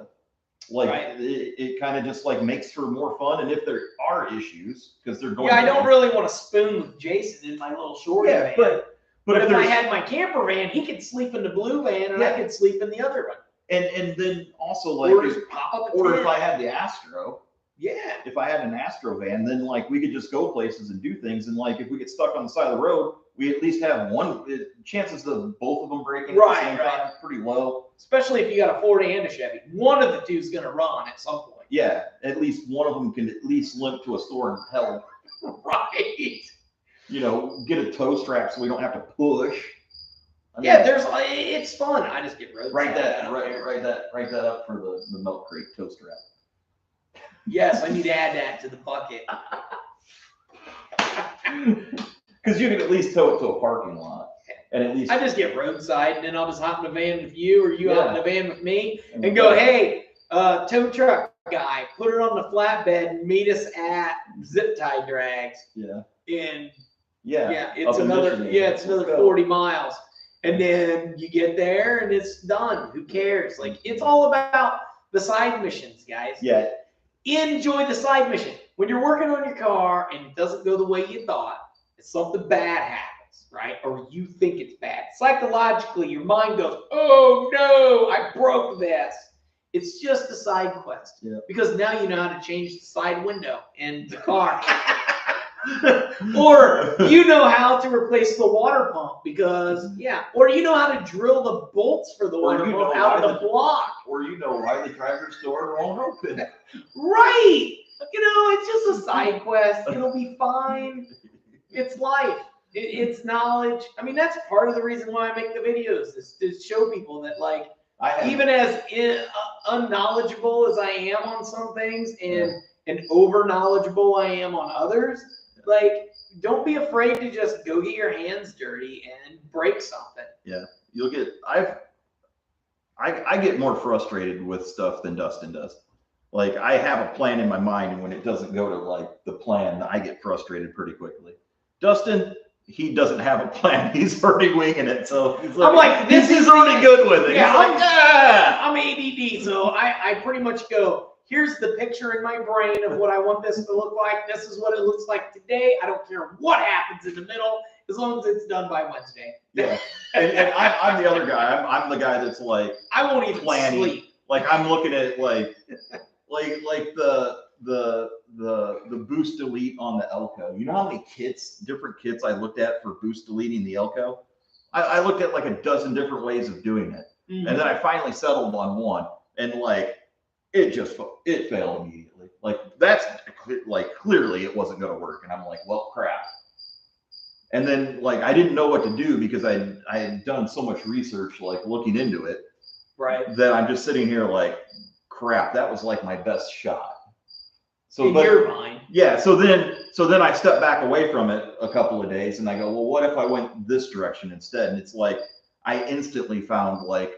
like it kind of just like makes for more fun. And if there are issues, because they're going. Yeah, I don't really want to spoon with Jason in my little short van. But if I had my camper van, he could sleep in the blue van, and I could sleep in the other one. And then also like, if I had the Astro. Yeah. If I had an Astro van, then like we could just go places and do things. And like if we get stuck on the side of the road, we at least have one. Chances of both of them breaking at the same time pretty low. Especially if you got a Ford and a Chevy. One of the two is going to run at some point. Yeah, at least one of them can at least limp to a store and help. Right. Get a tow strap so we don't have to push. It's fun. I just get roadside. Write that up for the milk crate tow strap. Yes, I need to add that to the bucket. Because you can at least tow it to a parking lot. And at least I just get roadside, and then I'll just hop in the van with you, or you hop in the van with me, and go, "Hey, tow truck guy, put it on the flatbed and meet us at Zip Tie Drags." Yeah. And it's another 40 miles. And then you get there and it's done. Who cares? Like, it's all about the side missions, guys. Yeah. Enjoy the side mission. When you're working on your car and it doesn't go the way you thought, it's something bad happens, right? Or you think it's bad. Psychologically, your mind goes, "Oh no, I broke this." It's just a side quest. Yeah. Because now you know how to change the side window in the car. Or you know how to replace the water pump because, yeah. Or you know how to drill the bolts for the water pump out of the block. Or you know why the tractor store won't open. Right. You know, it's just a side quest. It'll be fine. It's life. It's knowledge. I mean, that's part of the reason why I make the videos, is to show people that, like, even as unknowledgeable as I am on some things and over knowledgeable I am on others, like, don't be afraid to just go get your hands dirty and break something. Yeah, you'll get. I get more frustrated with stuff than Dustin does. Like, I have a plan in my mind, and when it doesn't go to like the plan, I get frustrated pretty quickly. Dustin, he doesn't have a plan. He's already winging it. So I'm like, this is already good with it. Yeah, I'm I'm ADD, so I pretty much go, here's the picture in my brain of what I want this to look like. This is what it looks like today. I don't care what happens in the middle, as long as it's done by Wednesday. Yeah, and I'm the other guy. I'm the guy that's like, I won't even sleep. Like, I'm looking at like the boost delete on the Elko. You know how many different kits I looked at for boost deleting the Elko? I looked at like a dozen different ways of doing it. Mm-hmm. And then I finally settled on one, and like it failed immediately. Like, that's like, clearly it wasn't going to work. And I'm like, well, crap. And then, like, I didn't know what to do because I had done so much research, like looking into it. Right. That I'm just sitting here like, crap, that was like my best shot. So in your mind. Yeah. So then I stepped back away from it a couple of days, and I go, well, what if I went this direction instead? And it's like, I instantly found like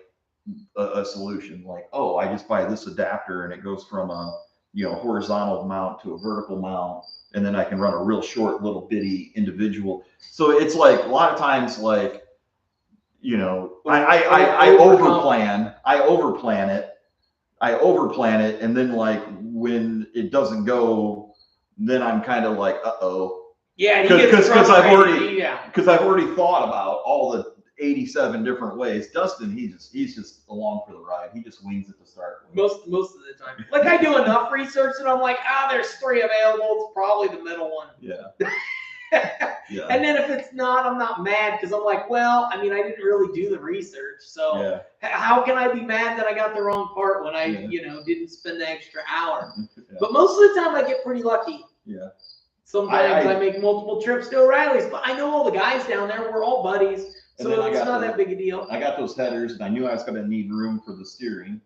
a solution. Like, oh, I just buy this adapter, and it goes from a horizontal mount to a vertical mount, and then I can run a real short little bitty individual. So it's like, a lot of times, like, I overplan it, and then like when it doesn't go, then I'm kind of like, uh-oh. Yeah, because I've already thought about all the 87 different ways. Dustin, he's just along for the ride. He just wings it to start with. Most of the time. Like, I do enough research and I'm like, there's 3 available. It's probably the middle one. Yeah. Yeah. And then if it's not, I'm not mad, because I'm like, well, I mean, I didn't really do the research, so how can I be mad that I got the wrong part when I, didn't spend the extra hour? Yeah. But most of the time, I get pretty lucky. Yeah. Sometimes I make multiple trips to O'Reilly's, but I know all the guys down there. We're all buddies, so it's not that big a deal. I got those headers, and I knew I was going to need room for the steering,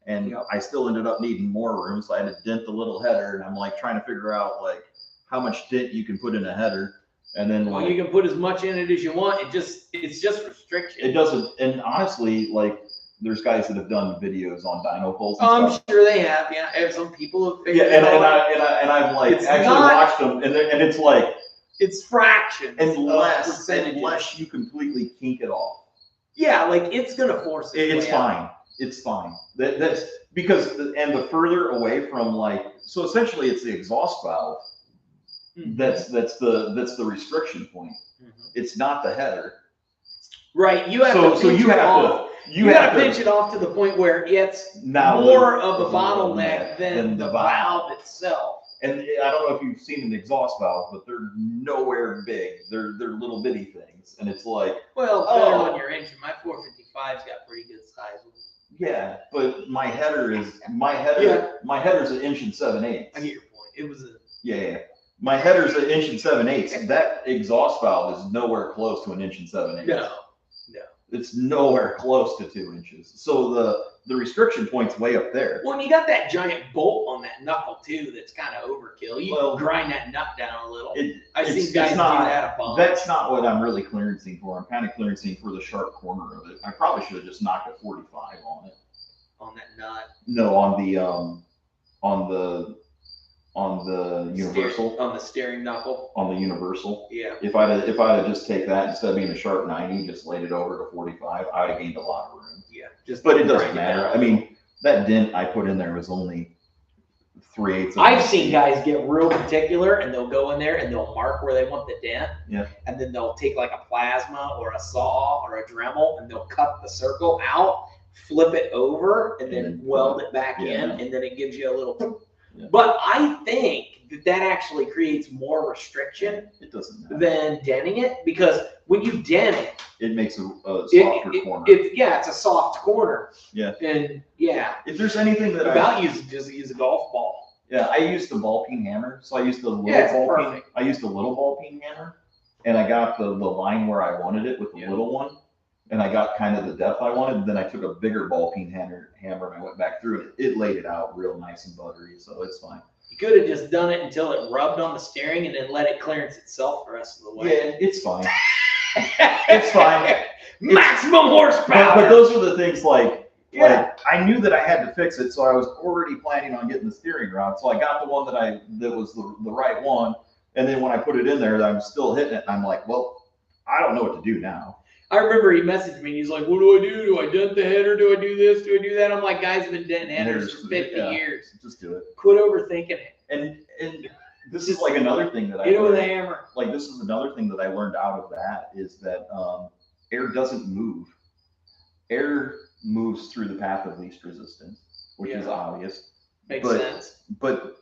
and I still ended up needing more room, so I had to dent the little header, and I'm like trying to figure out like how much dent you can put in a header. And then you can put as much in it as you want. It's just restriction. It doesn't. And honestly, like, there's guys that have done videos on dyno poles. I'm sure they have. Yeah, and some people have figured it out. And I've like watched them, and it's like, it's fractions unless you completely kink it off. Yeah, like, it's gonna force it. It's fine. It's fine. That's because the further away from, like, so essentially it's the exhaust valve. That's the restriction point. Mm-hmm. It's not the header. Right. You have to pinch it off. You have to pinch it off to the point where it's more of a bottleneck than the valve itself. And I don't know if you've seen an exhaust valve, but they're nowhere big. They're little bitty things, and it's like, well, better on your engine. My 455's got pretty good size ones. Yeah, but my header's an 1 7/8 inches. I get your point. It was yeah. My header's 1 7/8 inches. That exhaust valve is nowhere close to 1 7/8 inches. No. It's nowhere close to 2 inches. So the restriction point's way up there. Well, and you got that giant bolt on that knuckle too. That's kind of overkill. You grind that nut down a little. I've seen guys do that a bunch. That's not what I'm really clearancing for. I'm kind of clearancing for the sharp corner of it. I probably should have just knocked a 45 on it. On that nut? No, on the universal. On the steering knuckle. On the universal. Yeah. If I'd have just take that instead of being a sharp 90, just laid it over to 45, I'd have gained a lot of room. Yeah. But it doesn't matter. I mean, that dent I put in there was only 3/8. I've seen guys get real particular, and they'll go in there and they'll mark where they want the dent. Yeah. And then they'll take like a plasma or a saw or a Dremel, and they'll cut the circle out, flip it over, and then weld it back in, and then it gives you a little. Yeah. But I think that actually creates more restriction. It doesn't matter. Than denting it, because when you dent it, it makes a softer corner. It's a soft corner. Yeah. And yeah. If there's anything that about just use a golf ball. Yeah, I used the ball peen hammer. So I used the little ball peen. I used the little ball peen hammer, and I got the line where I wanted it with the little one, and I got kind of the depth I wanted. Then I took a bigger ball peen hammer and I went back through it. It laid it out real nice and buttery, so it's fine. You could have just done it until it rubbed on the steering and then let it clearance itself the rest of the way. Yeah, it's fine. It's fine. Maximum horsepower. But those are the things like I knew that I had to fix it, so I was already planning on getting the steering rod. So I got the one that was the right one, and then when I put it in there, I'm still hitting it, and I'm like, well, I don't know what to do now. I remember he messaged me, and he's like, what do I do? Do I dent the header? Do I do this? Do I do that? I'm like, guys have been denting headers for 50 years. Just do it. Quit overthinking it. And this is like another thing that I learned. With a hammer. Like this is another thing that I learned out of that is that air doesn't move. Air moves through the path of least resistance, which is obvious. Makes sense. But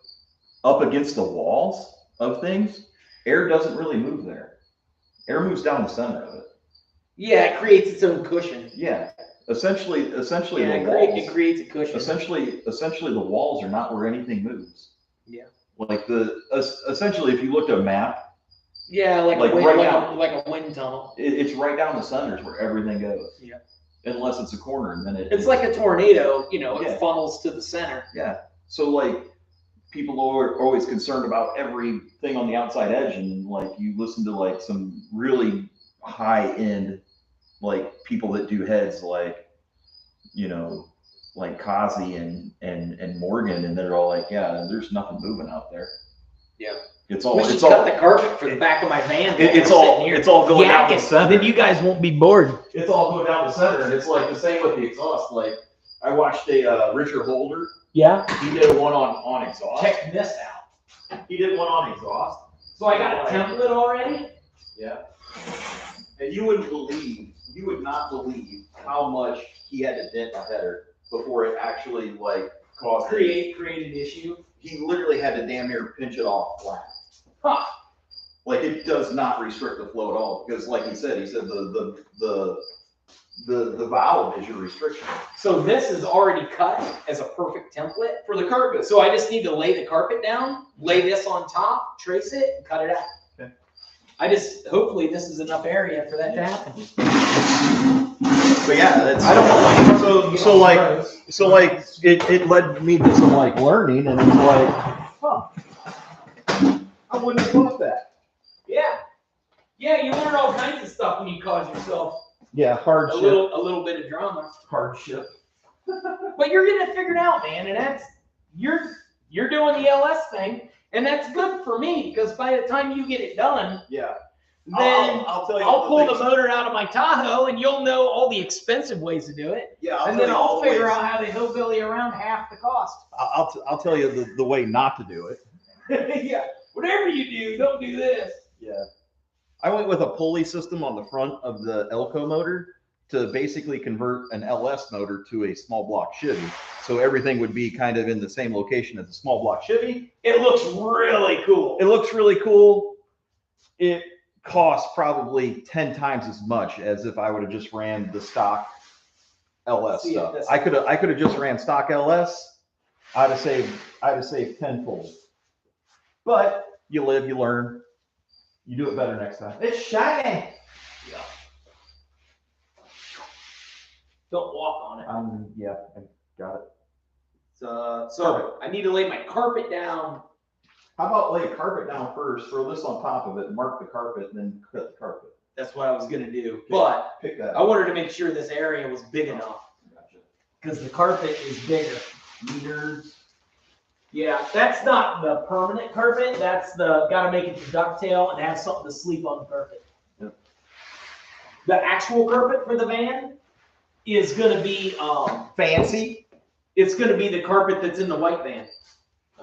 up against the walls of things, air doesn't really move there. Air moves down the center of it. Yeah, it creates its own cushion. Yeah. Essentially the walls. It creates a cushion. Essentially the walls are not where anything moves. Yeah. Like essentially, if you looked at a map. Yeah, like a wind tunnel. It's right down the centers where everything goes. Yeah. Unless it's a corner, and then it's like a tornado. It funnels to the center. Yeah. So like people are always concerned about everything on the outside edge, and like you listen to like some really high end like people that do heads like like Kazi and Morgan, and they're all like, yeah, there's nothing moving out there. Yeah. It's all cut the carpet for the back of my van. It's all going down the center. Then you guys won't be bored. It's all going down the center, and it's like the same with the exhaust. Like I watched a Richard Holder. Yeah. He did one on exhaust. Check this out. He did one on exhaust. So I got a template already. Yeah. And you would not believe how much he had to dent the header before it actually like caused created issue. He literally had to damn near pinch it off flat. Huh. Like it does not restrict the flow at all, because like he said the valve is your restriction. So this is already cut as a perfect template for the carpet. So I just need to lay the carpet down, lay this on top, trace it, and cut it out. Okay. Hopefully this is enough area for that to happen. But yeah, that's, I don't know. So like it led me to some like learning, and it's like, huh, I wouldn't have thought that. Yeah. Yeah, you learn all kinds of stuff when you cause yourself hardship. A little bit of drama. Hardship. But you're getting it figured out, man, and that's you're doing the LS thing, and that's good for me, because by the time you get it done, then I'll pull the motor out of my Tahoe, and you'll know all the expensive ways to do it. Yeah, and then I'll figure out how to hillbilly around half the cost. I'll tell you the way not to do it. Yeah, whatever you do, don't do this. Yeah, I went with a pulley system on the front of the Elco motor to basically convert an LS motor to a small block Chevy. So everything would be kind of in the same location as a small block Chevy. It looks really cool. It looks really cool. It costs probably 10 times as much as if I would have just ran the stock LS stuff. I could have just ran stock LS. I'd have saved tenfold. But you live, you learn. You do it better next time. It's shiny. Yeah. Don't walk on it. Yeah, I got it. So I need to lay my carpet down. How about lay carpet down first, throw this on top of it, mark the carpet, and then cut the carpet. That's what I was gonna do. But pick that. I wanted to make sure this area was big enough. Gotcha. Because the carpet is bigger. Meters. Yeah, that's not the permanent carpet. That's gotta make it to ducktail and have something to sleep on the carpet. Yep. The actual carpet for the van is gonna be fancy. It's gonna be the carpet that's in the white van.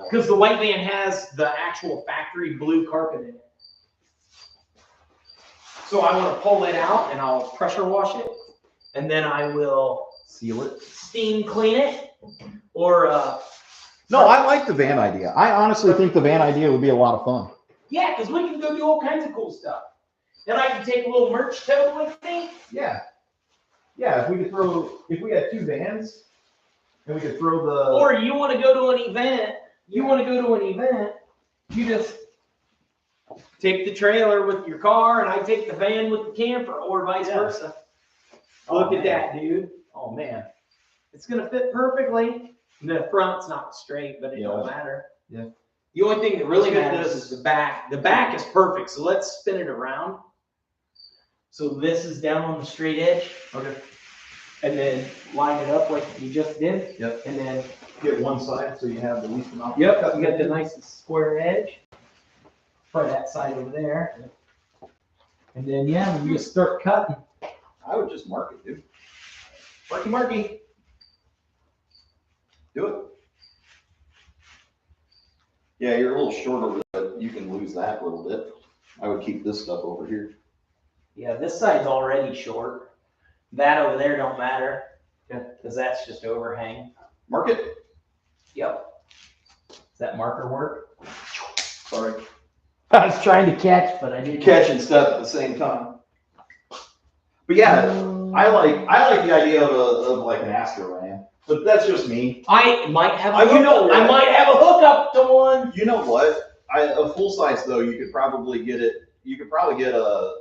Because the white van has the actual factory blue carpet in it. So I want to pull it out and I'll pressure wash it. And then I will seal it. Steam clean it. Or No, I like the van idea. I honestly think the van idea would be a lot of fun. Yeah, because we can go do all kinds of cool stuff. Then I can take a little merch tote with me. Yeah. Yeah, if we had 2 vans, and we could throw the. Or you want to go to an event, you just take the trailer with your car and I take the van with the camper, or vice versa. Look at that, dude. Oh, man. It's going to fit perfectly. The front's not straight, but it don't matter. Yeah. The only thing that really matters is the back. The back is perfect, so let's spin it around. So this is down on the straight edge. Okay. And then line it up like you just did. Yep. And then Get one side so you have the least amount. Yep, you got the nice square edge. Try that side over there. And then, yeah, we just start cutting. I would just mark it, dude. Marky. Do it. Yeah, you're a little short over there, but you can lose that a little bit. I would keep this stuff over here. Yeah, this side's already short. That over there don't matter, because that's just overhang. Mark it. Yep. Does that marker work? Sorry. I was trying to catch, but I didn't. Catch and stuff at the same time. But yeah, I like the idea of like an Astro Ram, but that's just me. I might have I might have a hookup to one. You know what? A full size though, you could probably get it. You could probably get a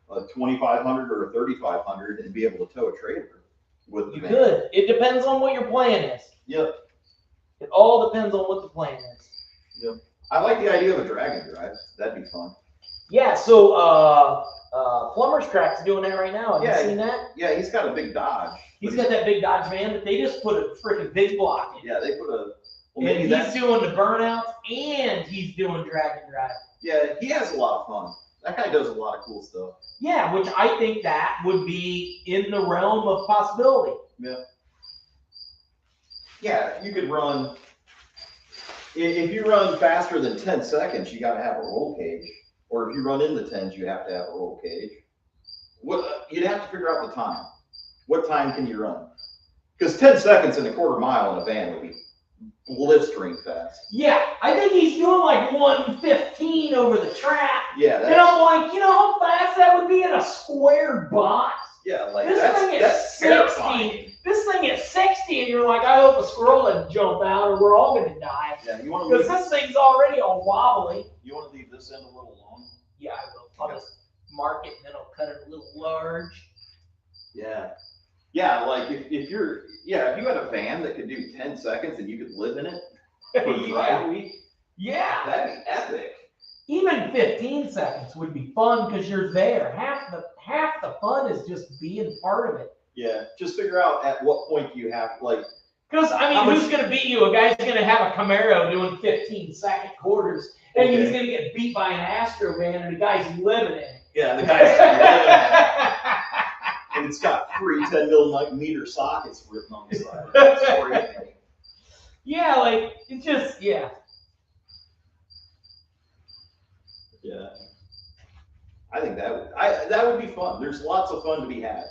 2500 or a 3500 and be able to tow a trailer with the van. You could. It depends on what your plan is. Yep. It all depends on what the plan is. Yep. I like the idea of a drag and drive. That'd be fun. Yeah. So Plumber's Crack's doing that right now. Have you seen that? Yeah, he's got a big Dodge. He's got that big Dodge van, but they just put a freaking big block in. Yeah, they put a. Well, and he's doing the burnouts and he's doing drag and drive. Yeah, he has a lot of fun. That guy does a lot of cool stuff. Yeah, which I think that would be in the realm of possibility. Yeah. Yeah, you could run. If you run faster than 10 seconds, you got to have a roll cage. Or if you run in the 10s, you have to have a roll cage. You'd have to figure out the time. What time can you run? Because 10 seconds in a quarter mile in a van would be blistering fast. Yeah, I think he's doing like 115 over the track. Yeah. And I'm like, you know how fast that would be in a square box? Yeah, like this thing is 60. This thing is 60, and you're like, I hope a squirrel doesn't jump out or we're all going to die. Yeah, you want to because this thing's already all wobbly. You want to leave this end a little long? Yeah, I will. I'll just mark it and then I'll cut it a little large. Yeah. Yeah, like if you had a van that could do 10 seconds and you could live in it for the drive week, that'd be epic. Even 15 seconds would be fun because you're there. Half the fun is just being part of it. Yeah, just figure out at what point you have because I mean, who's gonna beat you? A guy's gonna have a Camaro doing 15-second quarters, and he's gonna get beat by an Astro van, and the guy's living in it. Yeah, the guy's living in it. And it's got 3 10mm sockets written on the side. That's great. Yeah, like it's just Yeah, I think that would be fun. There's lots of fun to be had.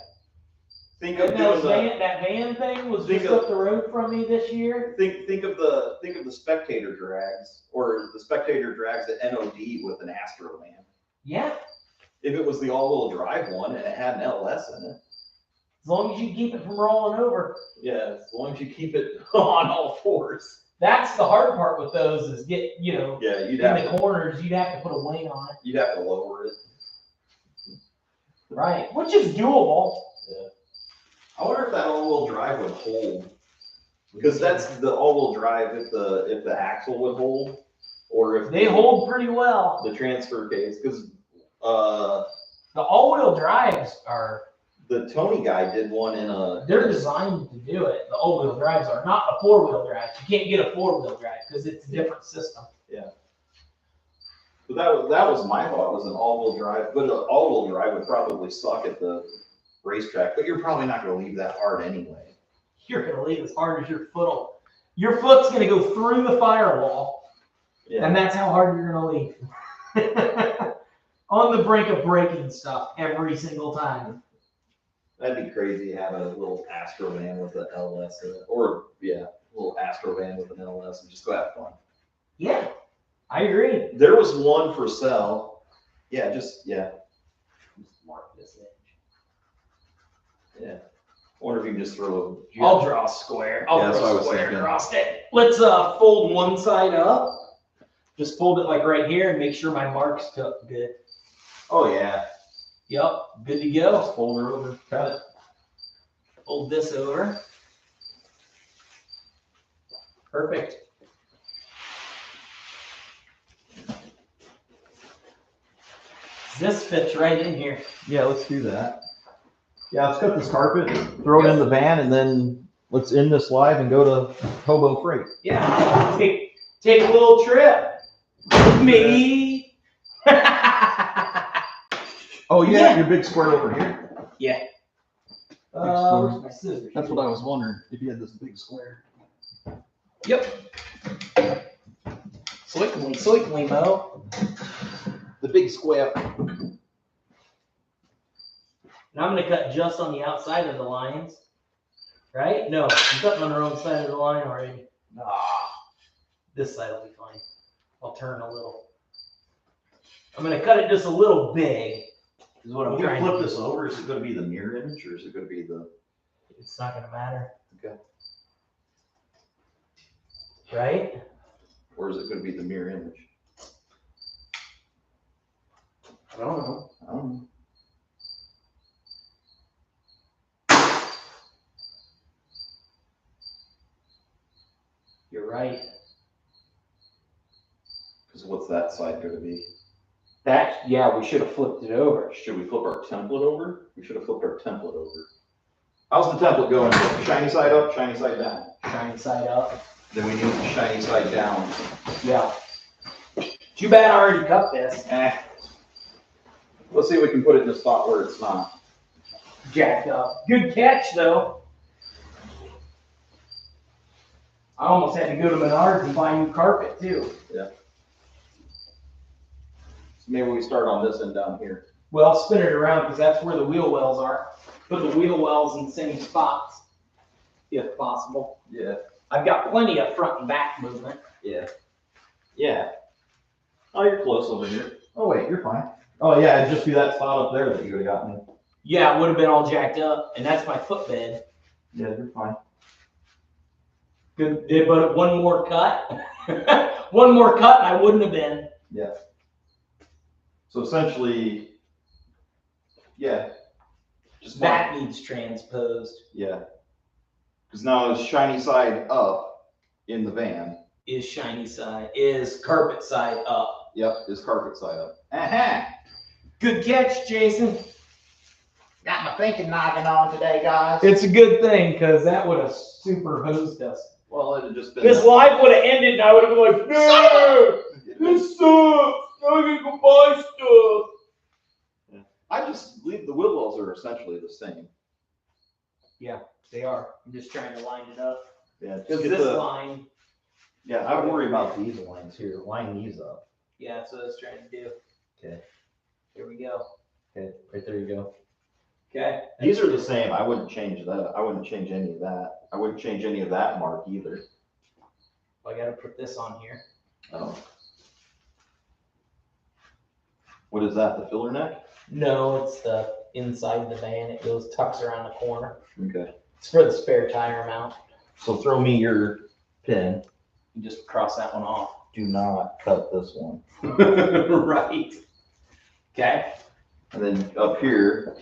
Think of that van thing was just up the road from me this year. Think of the spectator drags or the spectator drags at NOD with an Astro van. Yeah. If it was the all-wheel drive one and it had an LS in it. As long as you keep it from rolling over. Yeah, as long as you keep it on all fours. That's the hard part with those is in the corners, you'd have to put a wing on it. You'd have to lower it. Right, which is doable. Yeah. I wonder if that all-wheel drive would hold. Because that's the all-wheel drive if the axle would hold. Or if they hold pretty well. The transfer case. Because the all-wheel drives are. The Tony guy did one in a. They're designed to do it. The all-wheel drives are not the four-wheel drives. You can't get a four-wheel drive because it's a different system. Yeah. But that was my thought was an all-wheel drive, but an all-wheel drive would probably suck at the racetrack. But you're probably not going to leave that hard anyway. You're going to leave as hard as your foot will. Your foot's going to go through the firewall, and that's how hard you're going to leave. On the brink of breaking stuff every single time. That'd be crazy to have a little Astro van with an LS in it. Or, little Astro van with an LS and just go have fun. Yeah, I agree. There was one for sale. Yeah, just Mark this edge. yeah. I wonder if you can just throw. I'll draw a square. I'll Yeah, that's what I throw a was square thinking. across it. Let's fold one side up. Just fold it like right here and make sure my mark's took good. Oh yeah. Yep, good to go. Just fold her over. Got it. Fold this over. Perfect. This fits right in here. Yeah, let's do that. Yeah, let's cut this carpet, throw it in the van, and then let's end this live and go to Hobo Freight. Yeah, take a little trip with me. Oh, you have your big square over here? Yeah. Where's my scissors? That's what I was wondering, if you had this big square. Yep. Slickly, Mo. The big square. Now I'm going to cut just on the outside of the lines. Right? No, I'm cutting on the wrong side of the line already. This side will be fine. I'll turn a little. I'm going to cut it just a little big. Is what I'm trying to flip do. this over, is it going to be the mirror image, or is it going to be the... It's not going to matter. Okay. Right? Or is it going to be the mirror image? I don't know. I don't know. You're right. Because what's that side going to be? Yeah, we should have flipped it over. Should we flip our template over? We should have flipped our template over. How's the template going? Shiny side up, shiny side down. Shiny side up. Then we need shiny side down. Yeah. Too bad I already cut this. Let's see if we can put it in a spot where it's not. Jacked up. Good catch, though. I almost had to go to Menards and buy new carpet, too. Yeah. So maybe we start on this end down here. Well, spin it around because that's where the wheel wells are. Put the wheel wells in the same spots, if possible. Yeah. I've got plenty of front and back movement. Yeah. Yeah. Oh, you're close over here. Oh, wait, you're fine. Oh, yeah, it'd just be that spot up there that you would have gotten. Yeah, it would have been all jacked up, and that's my footbed. Yeah, you're fine. Good, but one more cut. One more cut, and I wouldn't have been. Yeah. So essentially, yeah. Just that needs transposed. Yeah. Because now it's shiny side up in the van. Is shiny side, is carpet side up. Yep, is carpet side up. Uh-huh. Good catch, Jason. Got my thinking knocking on today, guys. It's a good thing, because that would have super hosed us. Well, it had just been... This live would have ended, and I would have been like, no, this sucks. Now I gotta go buy stuff. Yeah. I just leave the wheel wells are essentially the same. Yeah, they are. I'm just trying to line it up. Yeah, Because this line. Yeah, I would worry about these lines here. Line these up. Yeah, that's what I was trying to do. Okay. Here we go. Okay, right there you go. Okay. These are the same. I wouldn't change that. I wouldn't change any of that. I wouldn't change any of that mark either. I gotta put this on here. Oh. What is that? The filler neck? No, it's the inside the van. It goes tucks around the corner. Okay. It's for the spare tire mount. So throw me your pin. You just cross that one off. Do not cut this one. Right. Okay. And then up here,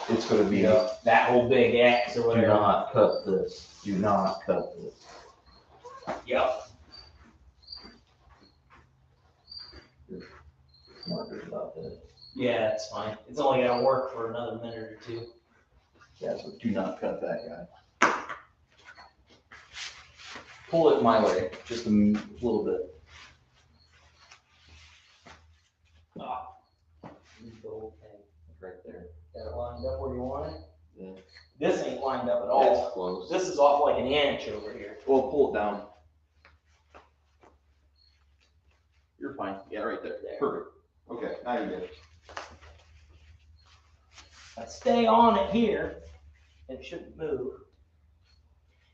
it's going to be that whole big X or do whatever. not cut this. Do not cut this. Yep. Markers about this. Yeah, it's fine. It's only gonna work for another minute or two. Yeah, so do not cut that guy. Pull it my way, just a little bit. Ah. The whole thing. Right there. Got it lined up where you want it? Yeah. This ain't lined up at It's all. close. This is off like an inch over here. Well, pull it down. You're fine. Yeah, right there. Perfect. Okay, now you're good. I stay on it here. It shouldn't move.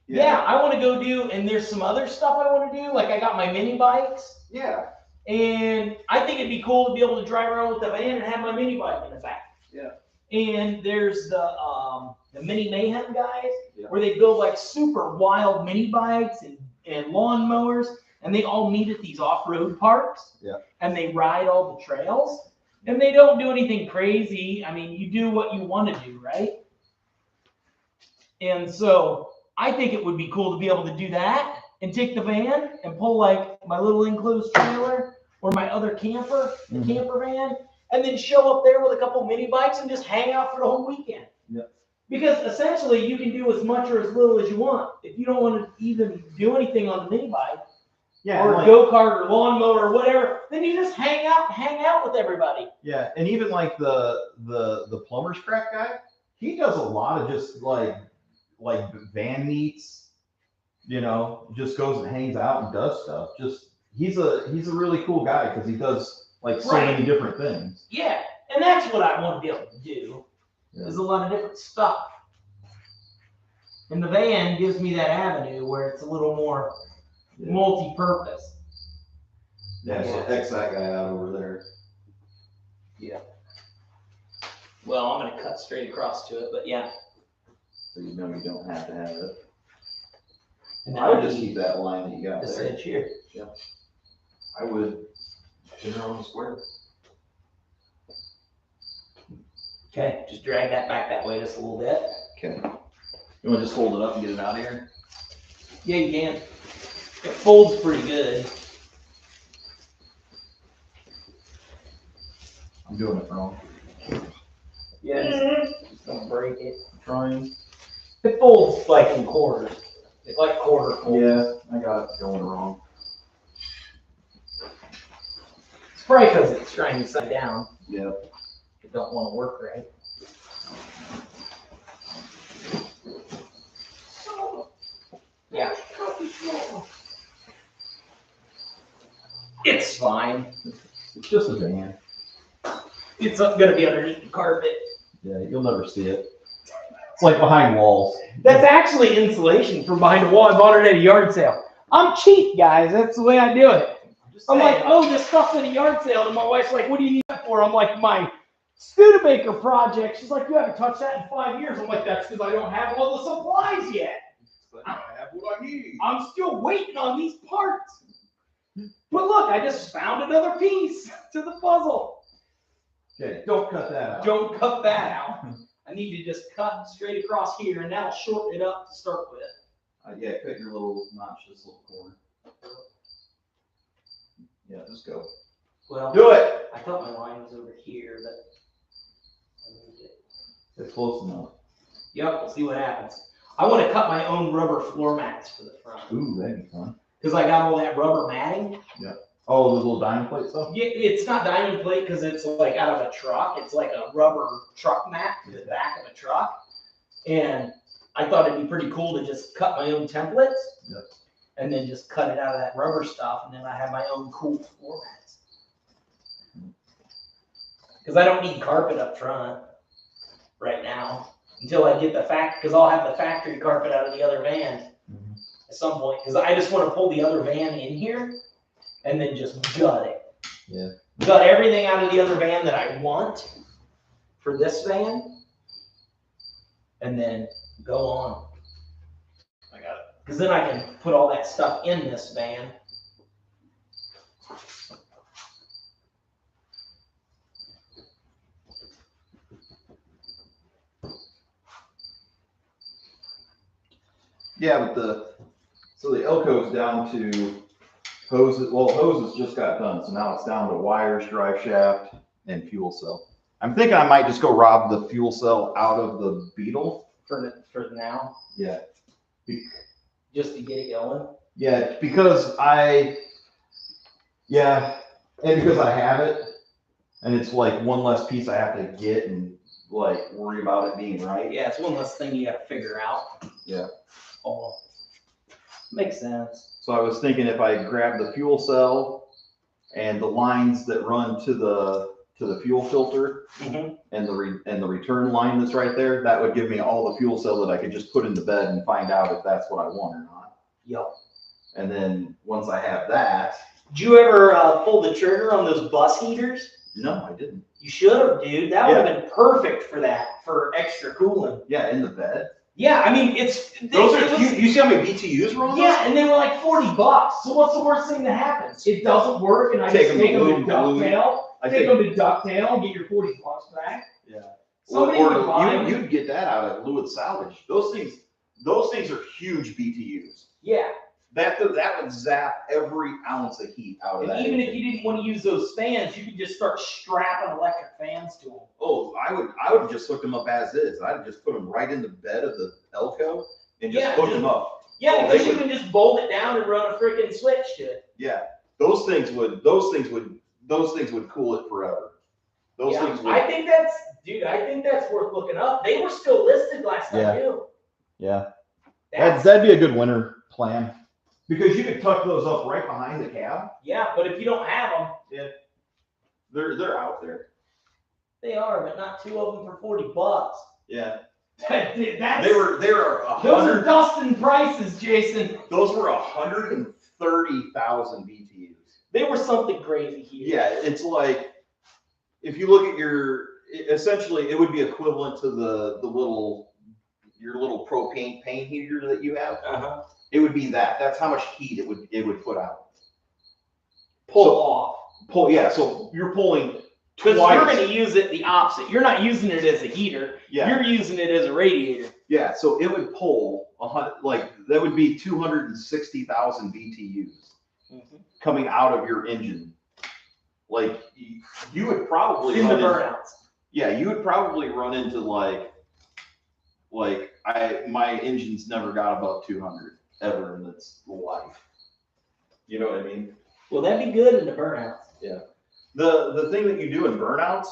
Yeah, I want to go do, and there's some other stuff I want to do. Like I got my mini bikes. Yeah. And I think it'd be cool to be able to drive around with the van and have my mini bike in the back. Yeah. And there's the Mini Mayhem guys, where they build like super wild mini bikes and lawn mowers, and they all meet at these off-road parks. Yeah. And they ride all the trails, and they don't do anything crazy. I mean, you do what you want to do, right? And so I think it would be cool to be able to do that and take the van and pull like my little enclosed trailer or my other camper, the camper van, and then show up there with a couple mini bikes and just hang out for the whole weekend. Yeah. Because essentially you can do as much or as little as you want. If you don't want to even do anything on the mini bike, or a go-kart or lawnmower or whatever, then you just hang out with everybody. Yeah, and even like the plumber's crack guy, he does a lot of just like van meets, you know, just goes and hangs out and does stuff. Just he's a really cool guy because he does like so many different things. Yeah, and that's what I want to be able to do. There's a lot of different stuff. And the van gives me that avenue where it's a little more multi-purpose. Yeah, so X that guy out over there. Yeah. Well, I'm going to cut straight across to it, but yeah. So you know you don't have to have it. And I would just keep that line that you got this there. edge here. Yeah. I would put it on the square. Okay, just drag that back that way just a little bit. Okay. You want to just hold it up and get it out of here? Yeah, you can. It folds pretty good. I'm doing it wrong. Yeah, just don't break it. I'm trying. It folds like in quarters. It's like quarter folds. Yeah, I got it going wrong. It's probably because it's trying upside down. Yeah. It don't want to work right. Yeah. It's fine. It's just a van. It's gonna be underneath the carpet. Yeah, you'll never see it. It's like behind walls. That's actually insulation from behind a wall. I bought it at a yard sale. I'm cheap, guys. That's the way I do it. I'm like, oh, this stuff's at a yard sale. And my wife's like, what do you need that for? I'm like, my Studebaker project. She's like, you haven't touched that in 5 years. I'm like, that's because I don't have all the supplies yet. I have what I need. I'm still waiting on these parts. But look, I just found another piece to the puzzle. Okay, don't cut that out. Don't cut that out. I need to just cut straight across here, and that'll shorten it up to start with. Yeah, cut your little notch, this little corner. Yeah, just go. Well, Do it. I thought my line was over here, but I moved it. It's close enough. Yep, we'll see what happens. I want to cut my own rubber floor mats for the front. Ooh, that'd be fun. Because I got all that rubber matting. Yeah. Oh, the little diamond plate stuff? Yeah, it's not diamond plate because it's like out of a truck. It's like a rubber truck mat to the back of a truck. And I thought it'd be pretty cool to just cut my own templates. Yep. And then just cut it out of that rubber stuff. And then I have my own cool floor mats. Because I don't need carpet up front right now until I get the because I'll have the factory carpet out of the other van at some point. Because I just want to pull the other van in here and then just gut it. Yeah. Gut everything out of the other van that I want for this van, and then go on. I got it. Because then I can put all that stuff in this van. Yeah, but so the Elco's down to hoses. Well, hoses just got done, so now it's down to wires, drive shaft, and fuel cell. I'm thinking I might just go rob the fuel cell out of the Beetle. For now. Yeah. Just to get it going. Yeah, because and because I have it, and it's like one less piece I have to get and like worry about it being right. Yeah, it's one less thing you have to figure out. Yeah. Oh, makes sense. So I was thinking if I grab the fuel cell and the lines that run to to the fuel filter and the return line that's right there, that would give me all the fuel cell that I could just put in the bed and find out if that's what I want or not. Yep. And then once I have that. Did you ever pull the trigger on those bus heaters? No, I didn't. You should have, dude. That would have been perfect for that, for extra cooling. Yeah, in the bed. Yeah, I mean, Those are huge. You see how many BTUs were on those? Yeah, and they were like $40. So what's the worst thing that happens? It doesn't work, and I Take just them take to them to Louis. Ducktail. I Take think- them to Ducktail and get your $40 back. Yeah. Somebody would buy them. You'd get that out of Lewis Salvage. Those things are huge BTUs. Yeah. That would zap every ounce of heat out of And that. even if engine. you didn't want to use those fans, you could just start strapping electric fans to them. Oh, I would just hook them up as is. I'd just put them right in the bed of the Elco and just hook them up. Yeah, Oh, because they you can just bolt it down and run a freaking switch to it. Yeah, those things would cool it forever. Those things would. I think that's worth looking up. They were still listed last time too. Yeah, That's- that'd be a good winter plan. Because you could tuck those up right behind the cab. Yeah, but if you don't have them, They're out there. they are, but not two of them for $40. Yeah. That's, They were those are Dustin prices, Jason. Those were 130,000 BTUs. They were something crazy here. Yeah, it's like if you look at essentially it would be equivalent to your little propane paint heater that you have. Uh-huh. It would be that. That's how much heat it would put out. Pull off. Yeah, so you're pulling Because twice. you're going to use it the opposite. You're not using it as a heater. Yeah. You're using it as a radiator. Yeah, so it would pull that would be 260,000 BTUs coming out of your engine. Like you would probably In the burnouts. Yeah, you would probably run into my engine's never got above 200 ever in its life. You know what I mean? Well, that'd be good in the burnouts. Yeah. The thing that you do in burnouts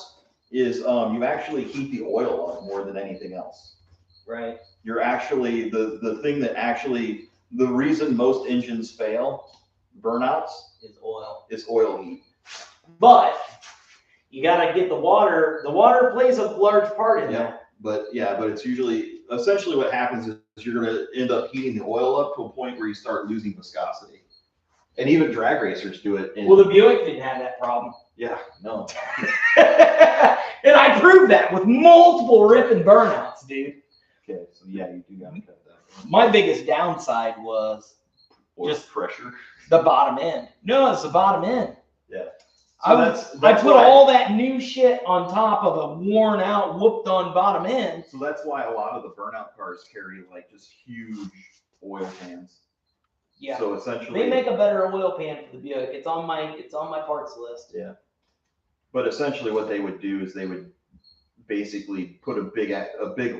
is you actually heat the oil up more than anything else. Right. You're actually the thing that actually the reason most engines fail burnouts Is oil. is oil heat. But you got to get the water. The water plays a large part in that. But it's usually essentially what happens is you're going to end up heating the oil up to a point where you start losing viscosity. And even drag racers do it. Well, the Buick didn't have that problem. Yeah, no. And I proved that with multiple rip and burnouts, dude. Okay, so yeah, you do got to cut that. My biggest downside was Or just pressure. the bottom end. No, it's the bottom end. Yeah. I So put all that new shit on top of a worn out, whooped on bottom end. So that's why a lot of the burnout cars carry just huge oil pans. Yeah. So essentially, They make a better oil pan for the Buick. It's on my parts list. Yeah. But essentially, what they would do is they would basically put a big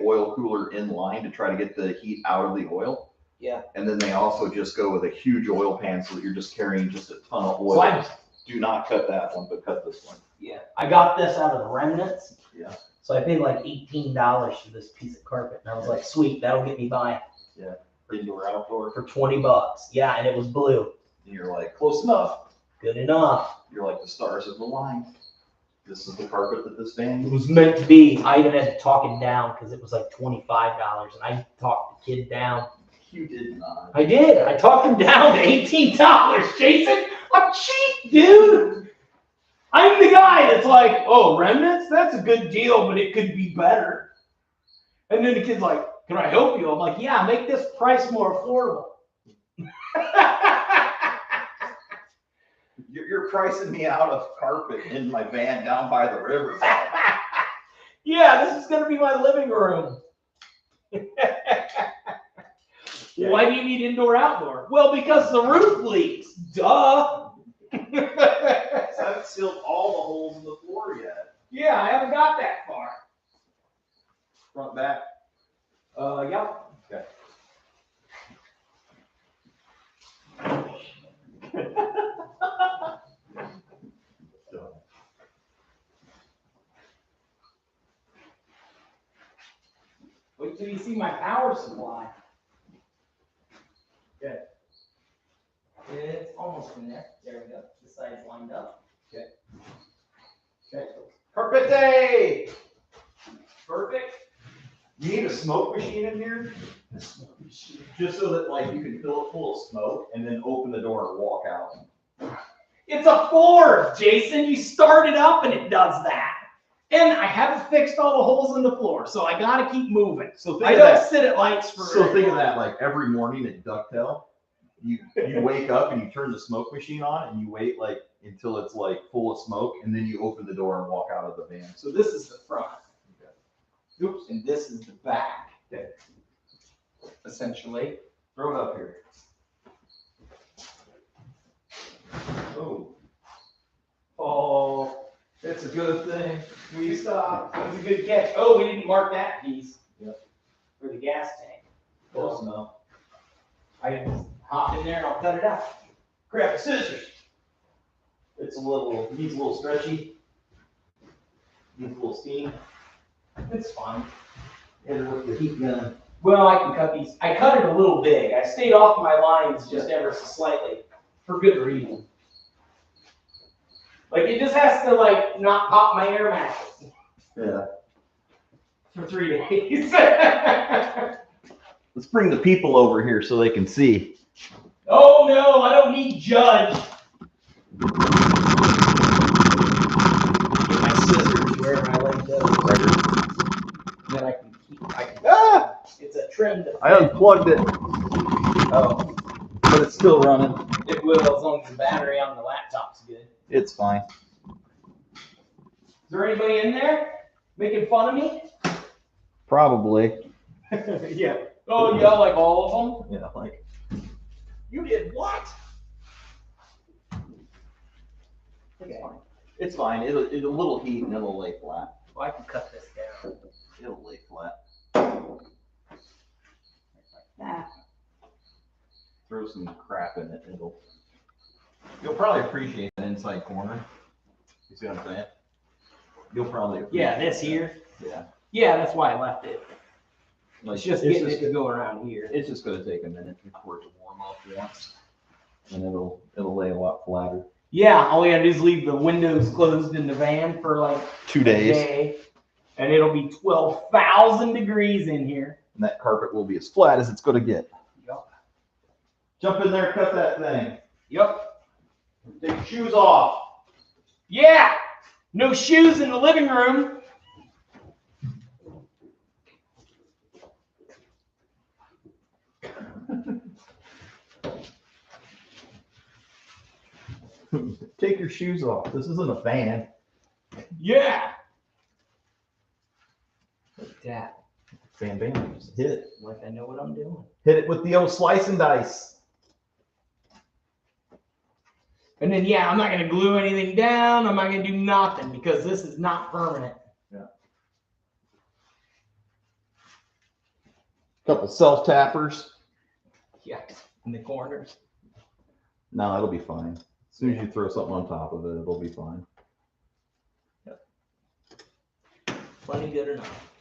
oil cooler in line to try to get the heat out of the oil. Yeah. And then they also just go with a huge oil pan so that you're just carrying just a ton of oil. So Do not cut that one, but cut this one. yeah, I got this out of the remnants. Yeah. So I paid like $18 for this piece of carpet, and I was like, sweet, that'll get me by Indoor, outdoor. for $20. Yeah, and it was blue. And you're like, close enough. Good enough. You're like the stars of the line. This is the carpet that this van It was meant to be. I even had to talk him down because it was like $25, and I talked the kid down. You did not. I did. I talked him down to $18, Jason. I'm cheap, dude. I'm the guy that's like, oh, remnants? That's a good deal, but it could be better. And then the kid's like, can I help you? I'm like, yeah, make this price more affordable. You're pricing me out of carpet in my van down by the river. Yeah, this is going to be my living room. Why do you need indoor outdoor? Well, because the roof leaks. Duh. I haven't sealed all the holes in the floor yet. Yeah, I haven't got that far. Front, back. Yeah. Okay. Wait till you see my power supply. Good. It's almost in there. There we go. The side's lined up. Okay. Okay. Carpete! Perfect. You need a smoke machine in here? Just so that like you can fill it full of smoke and then open the door and walk out. It's a Ford, Jason. You start it up and it does that. And I haven't fixed all the holes in the floor, so I gotta keep moving. So I don't sit at lights for. So think of that, like every morning at Ducktail, you wake up and you turn the smoke machine on and you wait like until it's like full of smoke and then you open the door and walk out of the van. So this is the front. Oops, and this is the back. Okay. Essentially. Throw it up here. Oh, that's a good thing. We stop. That was a good catch. Oh, we didn't mark that piece. Yep. For the gas tank. Close enough. I can just hop in there and I'll cut it out. Grab the scissors. It's needs a little stretchy. Needs a little steam. It's fine. Hit it with the heat gun. Well, I can cut these. I cut it a little big. I stayed off my lines just ever so slightly for good reason. Like it just has to like not pop my air mattress Yeah. for 3 days. Let's bring the people over here so they can see. Oh no, I don't need judge. Get my scissors wherever I like those. Then I can keep. Ah! It's a trim. I unplugged it. Oh, but it's still running. It will as long as the battery on the laptop's good. It's fine. Is there anybody in there making fun of me? Probably. Yeah. Oh yeah, like all of them? Yeah, like. You did what? It's fine. It's fine. It'll a little heat and it'll lay flat. Well, I can cut this down. It'll lay flat. Nah. Throw some crap in it. You'll probably appreciate that inside corner. You see what I'm saying? You'll probably appreciate Yeah, this here. Yeah. Yeah, that's why I left it. Like, It's just getting it to go around here. It's just going to take a minute for it to warm up once, and it'll lay a lot flatter. Yeah, all we gotta do is leave the windows closed in the van for like 2 a days, day, and it'll be 12,000 degrees in here. and that carpet will be as flat as it's going to get. Yep. Jump in there, cut that thing. Yep. Take your shoes off. Yeah. No shoes in the living room. Take your shoes off. This isn't a fan. Yeah. Like that. Bam, bam. Just hit it. Like I know what I'm doing. Hit it with the old slice and dice. And then, yeah, I'm not going to glue anything down. I'm not going to do nothing because this is not permanent. Yeah. Couple self tappers. Yeah, in the corners. No, it'll be fine. As soon as you throw something on top of it, it'll be fine. Plenty good enough.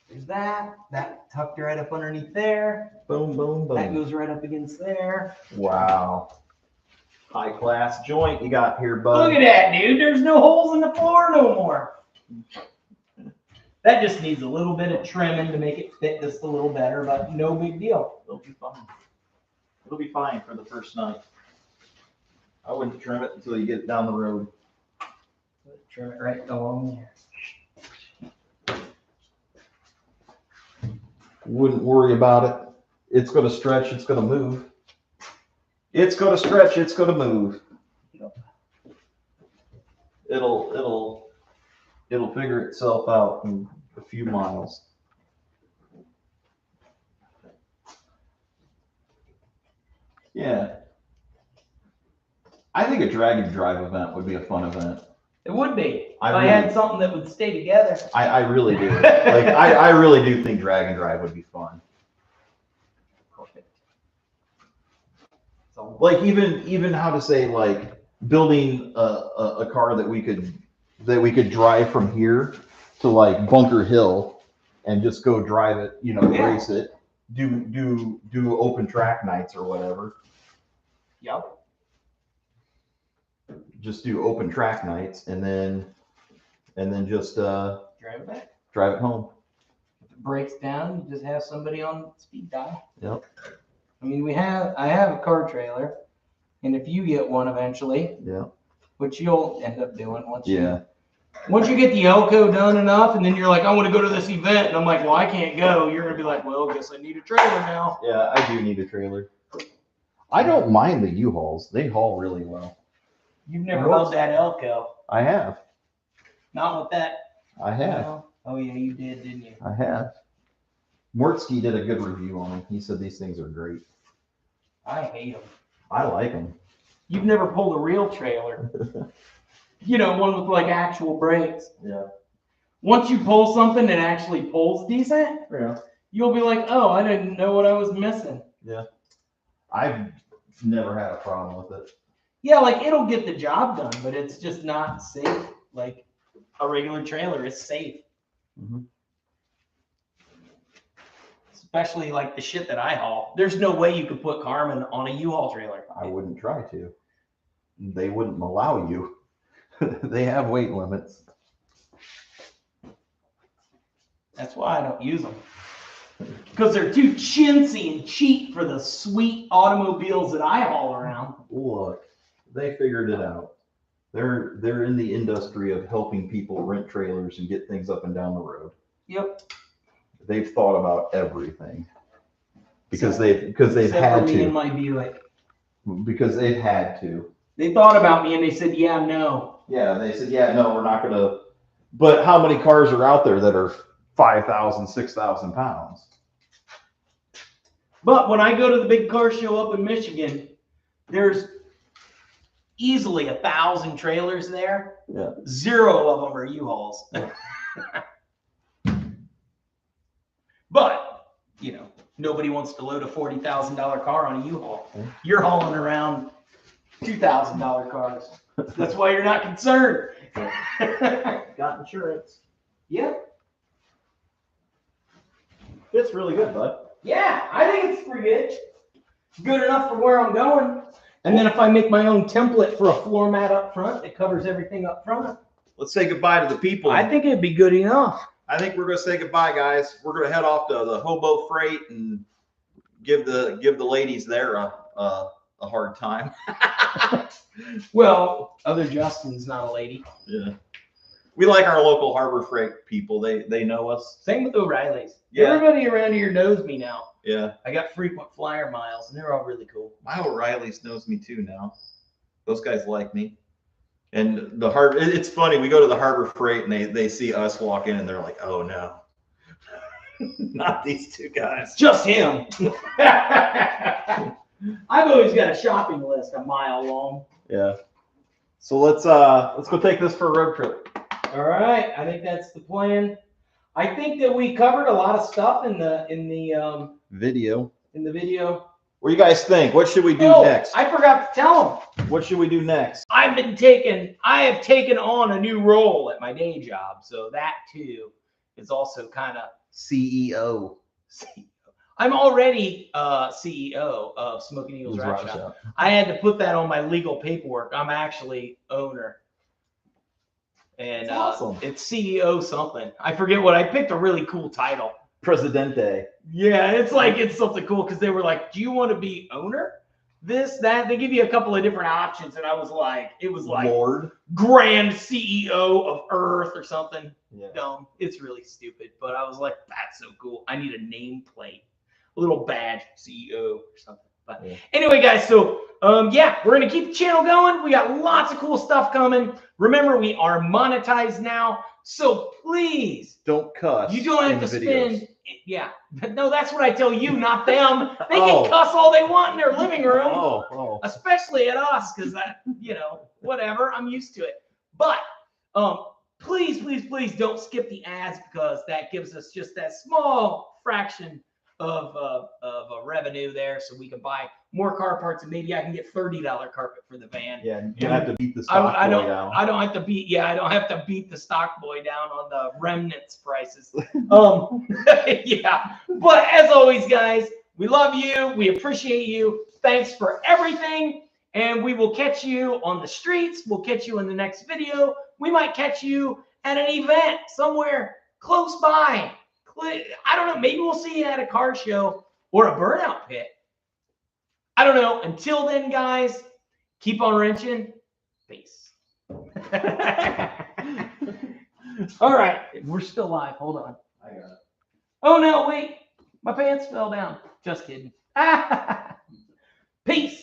There's that. That tucked right up underneath there. Boom, boom, boom. That goes right up against there. Wow. High class joint you got here, bud. Look at that, dude. There's no holes in the floor no more. That just needs a little bit of trimming to make it fit just a little better, but no big deal. It'll be fine. It'll be fine for the first night. I wouldn't trim it until you get it down the road. Trim it right along there. Wouldn't worry about it. It's going to stretch. It's going to move. It's going to stretch. It's going to move. It'll figure itself out in a few miles. Yeah. I think a drag and drive event would be a fun event. It would be. If I I really- had something that would stay together. I really do. Like I really do think drag and drive would be fun. Perfect. So, Like even how to say like building a car that we could drive from here to like Bunker Hill and just go drive it, you know, Yeah. race it, do open track nights or whatever. yep. just do open track nights and then just Drive it back. drive it home. If it breaks down, you just have somebody on speed dial. Yep. I mean, I have a car trailer, and if you get one eventually, Yeah. which you'll end up doing once Yeah. once you get the Elko done enough, and then you're like, I want to go to this event, and I'm like, well, I can't go. You're gonna be like, well, I guess I need a trailer now. Yeah, I do need a trailer. I don't mind the U-Hauls. They haul really well. You've never hauled that Elko. I have. Not with that. I have. No. Oh yeah, you did, didn't you? I have. Mortsky did a good review on them. He said these things are great. I hate them. I like them. You've never pulled a real trailer. You know, one with like actual brakes. Yeah. Once you pull something that actually pulls decent, Yeah. you'll be like, oh, I didn't know what I was missing. Yeah. I've never had a problem with it. Yeah, like it'll get the job done, but it's just not safe. Like a regular trailer is safe. Mm-hmm. Especially like the shit that I haul. There's no way you could put Carmen on a U-Haul trailer. I wouldn't try to. They wouldn't allow you. They have weight limits. That's why I don't use them. Because they're too chintzy and cheap for the sweet automobiles that I haul around. Look, they figured it out. They're in the industry of helping people rent trailers and get things up and down the road. Yep. They've thought about everything because they've Except had for me to. and my Buick. Because they've had to. They thought about me and they said, yeah, no. Yeah, they said, yeah, no, we're not going to. But how many cars are out there that are 5,000, 6,000 pounds? But when I go to the big car show up in Michigan, there's easily 1,000 trailers there. Yeah. 0 of them are U-Hauls. But, you know, nobody wants to load a $40,000 car on a U-Haul. You're hauling around $2,000 cars. That's why you're not concerned. Got insurance. Yep. It's really good, bud. Yeah, I think it's pretty good. Good enough for where I'm going. And then if I make my own template for a floor mat up front that covers everything up front, Let's say goodbye to the people. I think it'd be good enough. I think we're going to say goodbye, guys. We're going to head off to the Hobo Freight and give the ladies there a hard time. Well, other Justin's not a lady. Yeah. We like our local Harbor Freight people. They know us. Same with O'Reilly's. Yeah. Everybody around here knows me now. Yeah. I got frequent flyer miles, and they're all really cool. My O'Reilly's knows me too now. Those guys like me. And it's funny. We go to the Harbor Freight and they see us walk in and they're like, oh no, not these two guys. Just him. I've always got a shopping list a mile long. Yeah. So let's go take this for a road trip. All right, I think that's the plan. I think that we covered a lot of stuff in the Video. video. What do you guys think? What should we do next? I forgot to tell them. What should we do next? I have taken on a new role at my day job, so that too is also kind of CEO. I'm already CEO of Smoking Eagles Rat Shop. I had to put that on my legal paperwork. I'm actually owner. And awesome. It's CEO something. I forget what I picked. A really cool title. Presidente. Yeah, it's something cool because they were like, "Do you want to be owner?" This, that. They give you a couple of different options, and I was like, it was like Lord, Grand CEO of Earth or something. Yeah. Dumb. It's really stupid, but I was like, that's so cool. I need a nameplate, a little badge, CEO or something. But yeah. Anyway, guys, so yeah, we're gonna keep the channel going. We got lots of cool stuff coming. Remember, we are monetized now, so please don't cuss. You don't have to spend. Yeah, no, that's what I tell you, not them. They Oh. can cuss all they want in their living room, Oh. especially at us, because whatever. I'm used to it. But please, please, please don't skip the ads because that gives us just that small fraction of revenue there, so we can buy more car parts and maybe I can get $30 carpet for the van. Yeah, you don't have to beat the stock boy down. I don't have to beat. Yeah, I don't have to beat the stock boy down on the remnants prices. Yeah. But as always, guys, we love you. We appreciate you. Thanks for everything. And we will catch you on the streets. We'll catch you in the next video. We might catch you at an event somewhere close by. I don't know. Maybe we'll see you at a car show or a burnout pit. I don't know. Until then, guys, keep on wrenching. Peace. All right. We're still live. Hold on. I got it. Oh, no. Wait. My pants fell down. Just kidding. Peace.